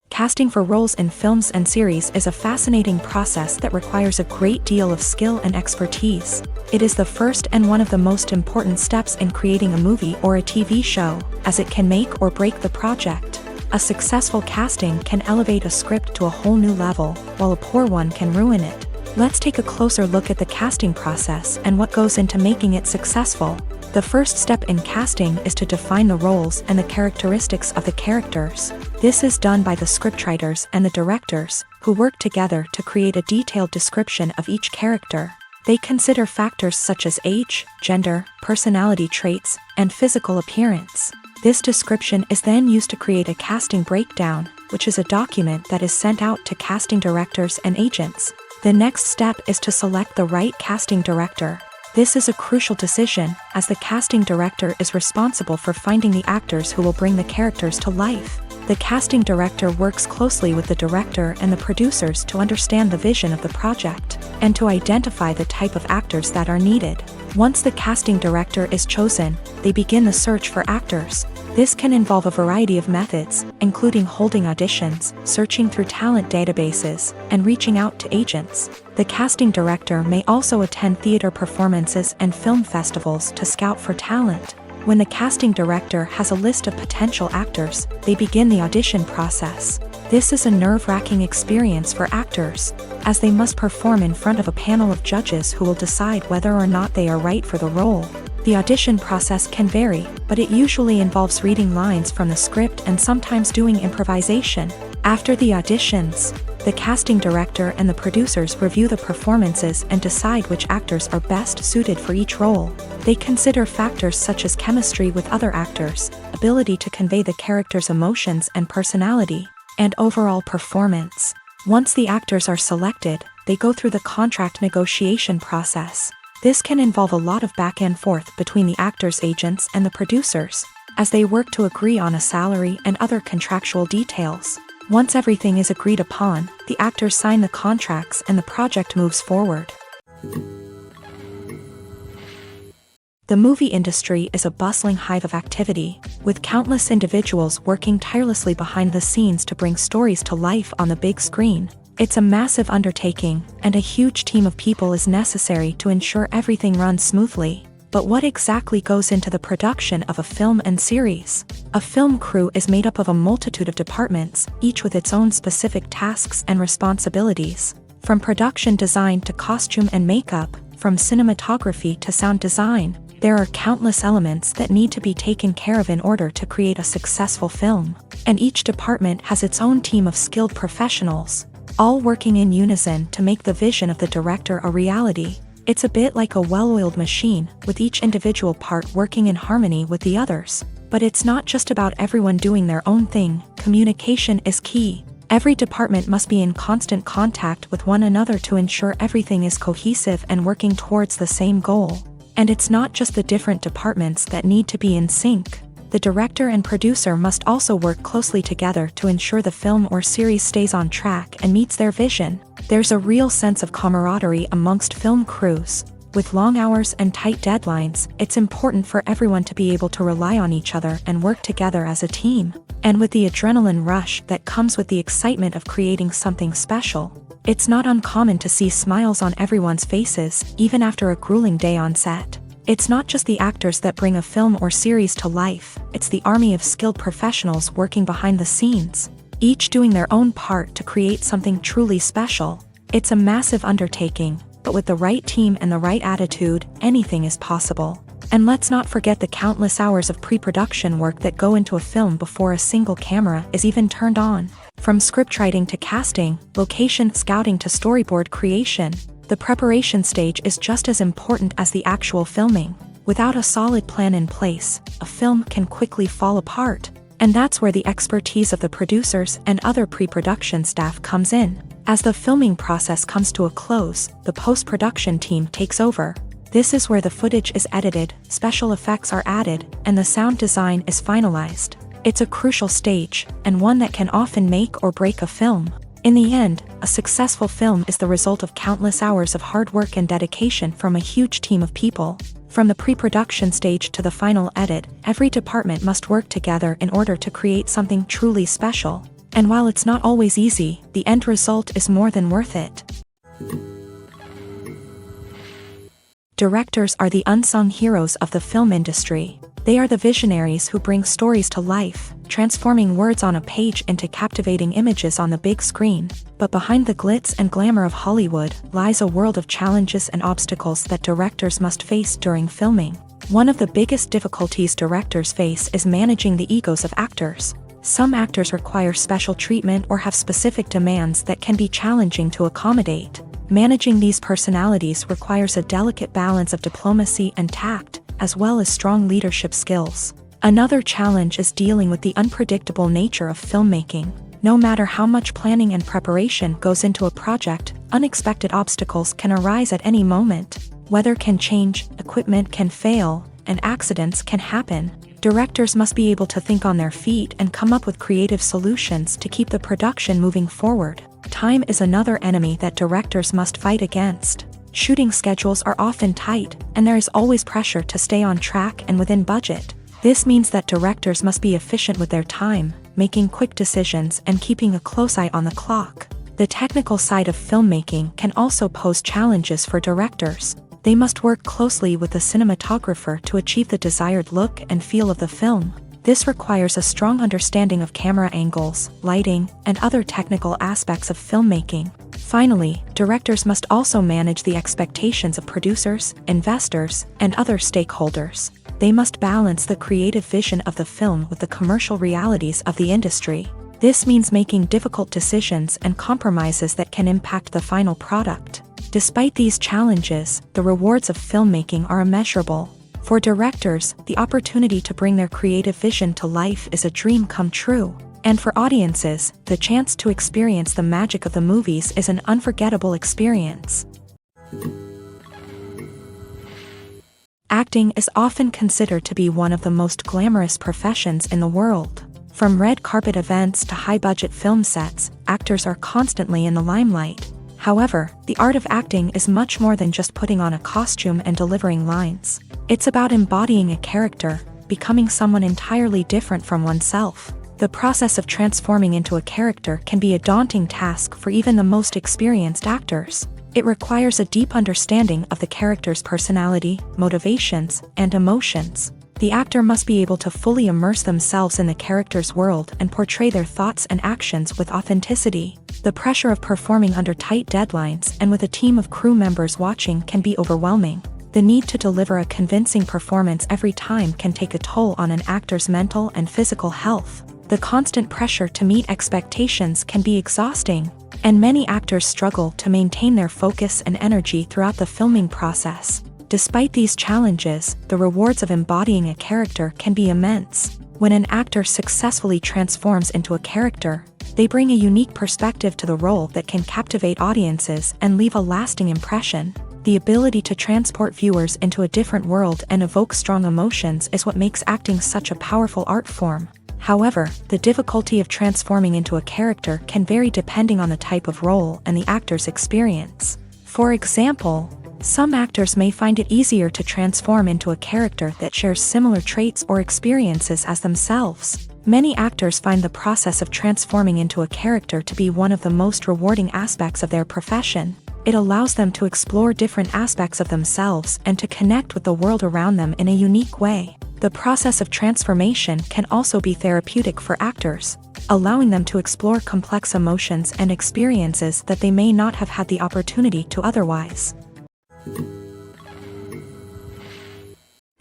Casting for roles in films and series is a fascinating process that requires a great deal of skill and expertise. It is the first and one of the most important steps in creating a movie or a TV show, as it can make or break the project. A successful casting can elevate a script to a whole new level, while a poor one can ruin it. Let's take a closer look at the casting process and what goes into making it successful. The first step in casting is to define the roles and the characteristics of the characters. This is done by the scriptwriters and the directors, who work together to create a detailed description of each character. They consider factors such as age, gender, personality traits, and physical appearance. This description is then used to create a casting breakdown, which is a document that is sent out to casting directors and agents. The next step is to select the right casting director. This is a crucial decision, as the casting director is responsible for finding the actors who will bring the characters to life. The casting director works closely with the director and the producers to understand the vision of the project, and to identify the type of actors that are needed. Once the casting director is chosen, they begin the search for actors. This can involve a variety of methods, including holding auditions, searching through talent databases, and reaching out to agents. The casting director may also attend theater performances and film festivals to scout for talent. When the casting director has a list of potential actors, they begin the audition process. This is a nerve-wracking experience for actors, as they must perform in front of a panel of judges who will decide whether or not they are right for the role. The audition process can vary, but it usually involves reading lines from the script and sometimes doing improvisation. After the auditions, the casting director and the producers review the performances and decide which actors are best suited for each role. They consider factors such as chemistry with other actors, ability to convey the character's emotions and personality, and overall performance. Once the actors are selected, they go through the contract negotiation process. This can involve a lot of back and forth between the actors' agents and the producers, as they work to agree on a salary and other contractual details. Once everything is agreed upon, the actors sign the contracts and the project moves forward. The movie industry is a bustling hive of activity, with countless individuals working tirelessly behind the scenes to bring stories to life on the big screen. It's a massive undertaking, and a huge team of people is necessary to ensure everything runs smoothly. But what exactly goes into the production of a film and series? A film crew is made up of a multitude of departments, each with its own specific tasks and responsibilities. From production design to costume and makeup, from cinematography to sound design, there are countless elements that need to be taken care of in order to create a successful film. And each department has its own team of skilled professionals, all working in unison to make the vision of the director a reality. It's a bit like a well-oiled machine, with each individual part working in harmony with the others. But it's not just about everyone doing their own thing. Communication is key. Every department must be in constant contact with one another to ensure everything is cohesive and working towards the same goal. And it's not just the different departments that need to be in sync. The director and producer must also work closely together to ensure the film or series stays on track and meets their vision. There's a real sense of camaraderie amongst film crews. With long hours and tight deadlines, it's important for everyone to be able to rely on each other and work together as a team. And with the adrenaline rush that comes with the excitement of creating something special, it's not uncommon to see smiles on everyone's faces, even after a grueling day on set. It's not just the actors that bring a film or series to life, it's the army of skilled professionals working behind the scenes, each doing their own part to create something truly special. It's a massive undertaking, but with the right team and the right attitude, anything is possible. And let's not forget the countless hours of pre-production work that go into a film before a single camera is even turned on. From scriptwriting to casting, location scouting to storyboard creation, the preparation stage is just as important as the actual filming. Without a solid plan in place, a film can quickly fall apart. And that's where the expertise of the producers and other pre-production staff comes in. As the filming process comes to a close, the post-production team takes over. This is where the footage is edited, special effects are added, and the sound design is finalized. It's a crucial stage, and one that can often make or break a film. In the end, a successful film is the result of countless hours of hard work and dedication from a huge team of people. From the pre-production stage to the final edit, every department must work together in order to create something truly special. And while it's not always easy, the end result is more than worth it. Directors are the unsung heroes of the film industry. They are the visionaries who bring stories to life, transforming words on a page into captivating images on the big screen. But behind the glitz and glamour of Hollywood lies a world of challenges and obstacles that directors must face during filming. One of the biggest difficulties directors face is managing the egos of actors. Some actors require special treatment or have specific demands that can be challenging to accommodate. Managing these personalities requires a delicate balance of diplomacy and tact, as well as strong leadership skills. Another challenge is dealing with the unpredictable nature of filmmaking. No matter how much planning and preparation goes into a project, unexpected obstacles can arise at any moment. Weather can change, equipment can fail, and accidents can happen. Directors must be able to think on their feet and come up with creative solutions to keep the production moving forward. Time is another enemy that directors must fight against. Shooting schedules are often tight, and there is always pressure to stay on track and within budget. This means that directors must be efficient with their time, making quick decisions and keeping a close eye on the clock. The technical side of filmmaking can also pose challenges for directors. They must work closely with the cinematographer to achieve the desired look and feel of the film. This requires a strong understanding of camera angles, lighting, and other technical aspects of filmmaking. Finally, directors must also manage the expectations of producers, investors, and other stakeholders. They must balance the creative vision of the film with the commercial realities of the industry. This means making difficult decisions and compromises that can impact the final product. Despite these challenges, the rewards of filmmaking are immeasurable. For directors, the opportunity to bring their creative vision to life is a dream come true. And for audiences, the chance to experience the magic of the movies is an unforgettable experience. Acting is often considered to be one of the most glamorous professions in the world. From red carpet events to high-budget film sets, actors are constantly in the limelight. However, the art of acting is much more than just putting on a costume and delivering lines. It's about embodying a character, becoming someone entirely different from oneself. The process of transforming into a character can be a daunting task for even the most experienced actors. It requires a deep understanding of the character's personality, motivations, and emotions. The actor must be able to fully immerse themselves in the character's world and portray their thoughts and actions with authenticity. The pressure of performing under tight deadlines and with a team of crew members watching can be overwhelming. The need to deliver a convincing performance every time can take a toll on an actor's mental and physical health. The constant pressure to meet expectations can be exhausting, and many actors struggle to maintain their focus and energy throughout the filming process. Despite these challenges, the rewards of embodying a character can be immense. When an actor successfully transforms into a character, they bring a unique perspective to the role that can captivate audiences and leave a lasting impression. The ability to transport viewers into a different world and evoke strong emotions is what makes acting such a powerful art form. However, the difficulty of transforming into a character can vary depending on the type of role and the actor's experience. For example, some actors may find it easier to transform into a character that shares similar traits or experiences as themselves. Many actors find the process of transforming into a character to be one of the most rewarding aspects of their profession. It allows them to explore different aspects of themselves and to connect with the world around them in a unique way. The process of transformation can also be therapeutic for actors, allowing them to explore complex emotions and experiences that they may not have had the opportunity to otherwise.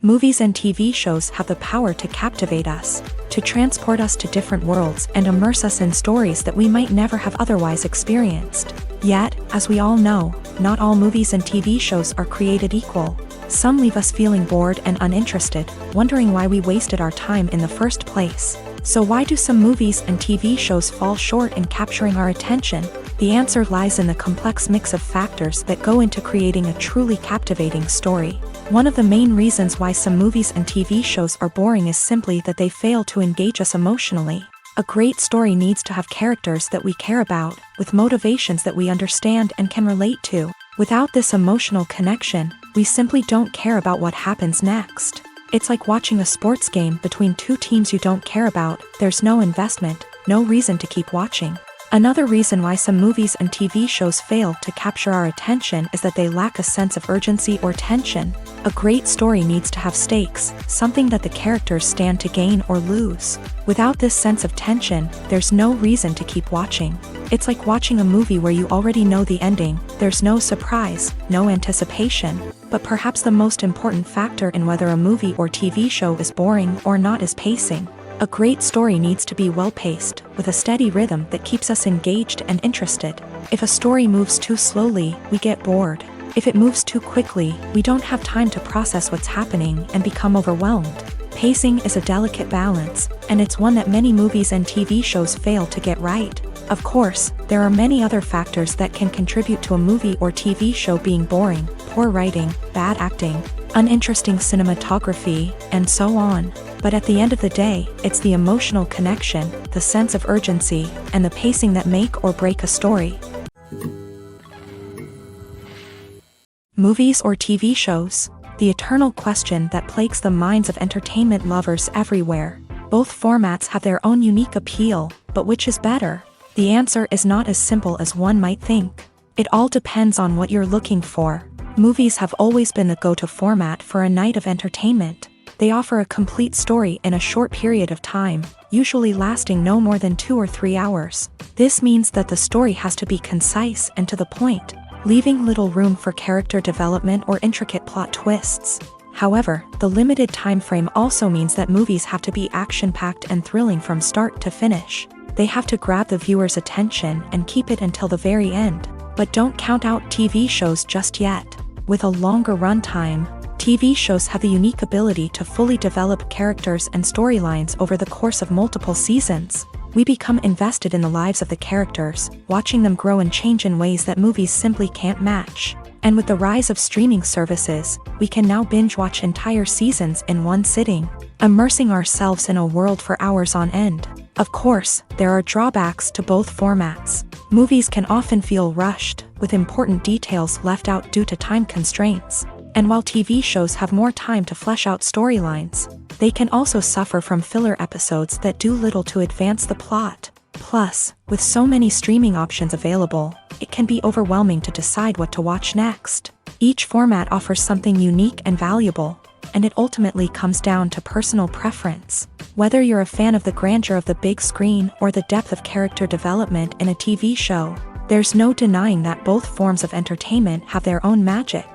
Movies and TV shows have the power to captivate us, to transport us to different worlds and immerse us in stories that we might never have otherwise experienced. Yet, as we all know, not all movies and TV shows are created equal. Some leave us feeling bored and uninterested, wondering why we wasted our time in the first place. So why do some movies and TV shows fall short in capturing our attention? The answer lies in the complex mix of factors that go into creating a truly captivating story. One of the main reasons why some movies and TV shows are boring is simply that they fail to engage us emotionally. A great story needs to have characters that we care about, with motivations that we understand and can relate to. Without this emotional connection, we simply don't care about what happens next. It's like watching a sports game between two teams you don't care about. There's no investment, no reason to keep watching. Another reason why some movies and TV shows fail to capture our attention is that they lack a sense of urgency or tension. A great story needs to have stakes, something that the characters stand to gain or lose. Without this sense of tension, there's no reason to keep watching. It's like watching a movie where you already know the ending. There's no surprise, no anticipation. But perhaps the most important factor in whether a movie or TV show is boring or not is pacing. A great story needs to be well-paced, with a steady rhythm that keeps us engaged and interested. If a story moves too slowly, we get bored. If it moves too quickly, we don't have time to process what's happening and become overwhelmed. Pacing is a delicate balance, and it's one that many movies and TV shows fail to get right. Of course, there are many other factors that can contribute to a movie or TV show being boring: poor writing, bad acting, uninteresting cinematography, and so on. But at the end of the day, it's the emotional connection, the sense of urgency, and the pacing that make or break a story. Movies or TV shows? The eternal question that plagues the minds of entertainment lovers everywhere. Both formats have their own unique appeal, but which is better? The answer is not as simple as one might think. It all depends on what you're looking for. Movies have always been the go-to format for a night of entertainment. They offer a complete story in a short period of time, usually lasting no more than 2 or 3 hours. This means that the story has to be concise and to the point, leaving little room for character development or intricate plot twists. However, the limited time frame also means that movies have to be action-packed and thrilling from start to finish. They have to grab the viewer's attention and keep it until the very end. But don't count out TV shows just yet. With a longer runtime, TV shows have the unique ability to fully develop characters and storylines over the course of multiple seasons. We become invested in the lives of the characters, watching them grow and change in ways that movies simply can't match. And with the rise of streaming services, we can now binge-watch entire seasons in one sitting, immersing ourselves in a world for hours on end. Of course, there are drawbacks to both formats. Movies can often feel rushed, with important details left out due to time constraints. And while TV shows have more time to flesh out storylines, they can also suffer from filler episodes that do little to advance the plot. Plus, with so many streaming options available, it can be overwhelming to decide what to watch next. Each format offers something unique and valuable, and it ultimately comes down to personal preference. Whether you're a fan of the grandeur of the big screen or the depth of character development in a TV show, there's no denying that both forms of entertainment have their own magic.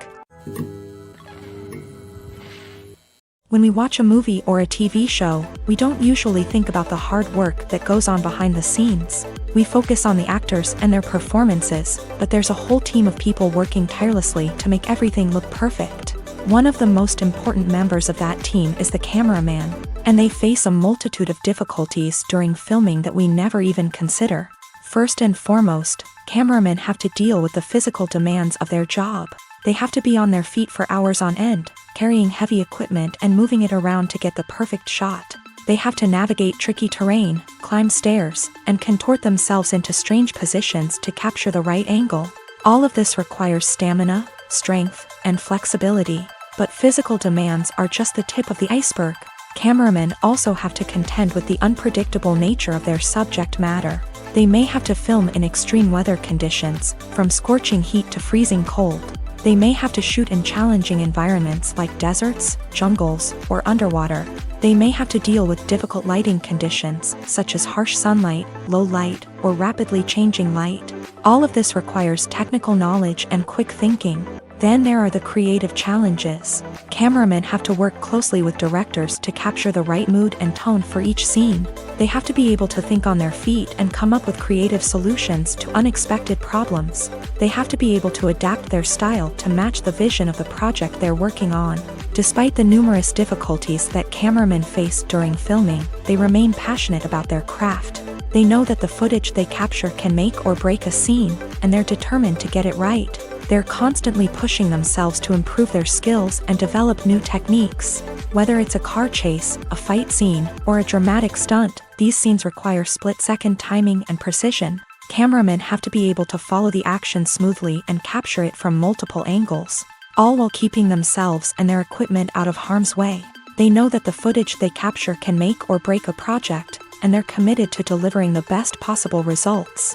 When we watch a movie or a TV show, we don't usually think about the hard work that goes on behind the scenes. We focus on the actors and their performances, but there's a whole team of people working tirelessly to make everything look perfect. One of the most important members of that team is the cameraman, and they face a multitude of difficulties during filming that we never even consider. First and foremost, cameramen have to deal with the physical demands of their job. They have to be on their feet for hours on end, carrying heavy equipment and moving it around to get the perfect shot. They have to navigate tricky terrain, climb stairs, and contort themselves into strange positions to capture the right angle. All of this requires stamina, strength, and flexibility. But physical demands are just the tip of the iceberg. Cameramen also have to contend with the unpredictable nature of their subject matter. They may have to film in extreme weather conditions, from scorching heat to freezing cold. They may have to shoot in challenging environments like deserts, jungles, or underwater. They may have to deal with difficult lighting conditions, such as harsh sunlight, low light, or rapidly changing light. All of this requires technical knowledge and quick thinking. Then there are the creative challenges. Cameramen have to work closely with directors to capture the right mood and tone for each scene. They have to be able to think on their feet and come up with creative solutions to unexpected problems. They have to be able to adapt their style to match the vision of the project they're working on. Despite the numerous difficulties that cameramen face during filming, they remain passionate about their craft. They know that the footage they capture can make or break a scene, and they're determined to get it right. They're constantly pushing themselves to improve their skills and develop new techniques. Whether it's a car chase, a fight scene, or a dramatic stunt, these scenes require split-second timing and precision. Cameramen have to be able to follow the action smoothly and capture it from multiple angles, all while keeping themselves and their equipment out of harm's way. They know that the footage they capture can make or break a project, and they're committed to delivering the best possible results.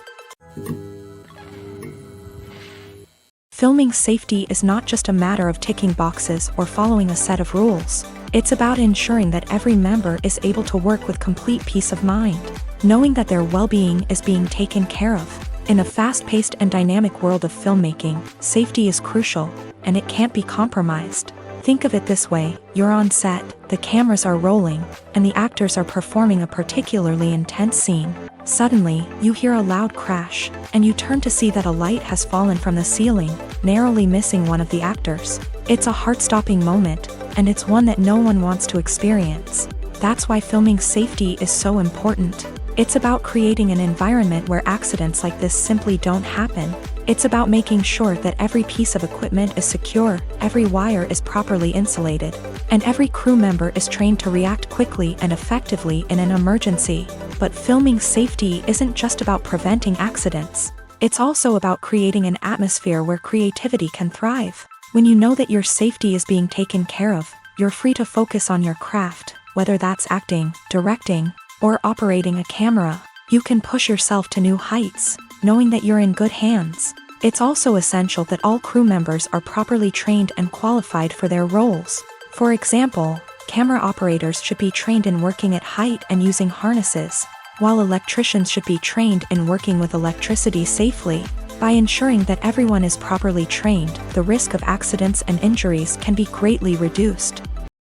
Filming safety is not just a matter of ticking boxes or following a set of rules. It's about ensuring that every member is able to work with complete peace of mind, knowing that their well-being is being taken care of. In a fast-paced and dynamic world of filmmaking, safety is crucial, and it can't be compromised. Think of it this way: you're on set, the cameras are rolling, and the actors are performing a particularly intense scene. Suddenly, you hear a loud crash, and you turn to see that a light has fallen from the ceiling, narrowly missing one of the actors. It's a heart-stopping moment, and it's one that no one wants to experience. That's why filming safety is so important. It's about creating an environment where accidents like this simply don't happen. It's about making sure that every piece of equipment is secure, every wire is properly insulated, and every crew member is trained to react quickly and effectively in an emergency. But filming safety isn't just about preventing accidents. It's also about creating an atmosphere where creativity can thrive. When you know that your safety is being taken care of, you're free to focus on your craft, whether that's acting, directing, or operating a camera. You can push yourself to new heights, knowing that you're in good hands. It's also essential that all crew members are properly trained and qualified for their roles. For example, camera operators should be trained in working at height and using harnesses, while electricians should be trained in working with electricity safely. By ensuring that everyone is properly trained, the risk of accidents and injuries can be greatly reduced.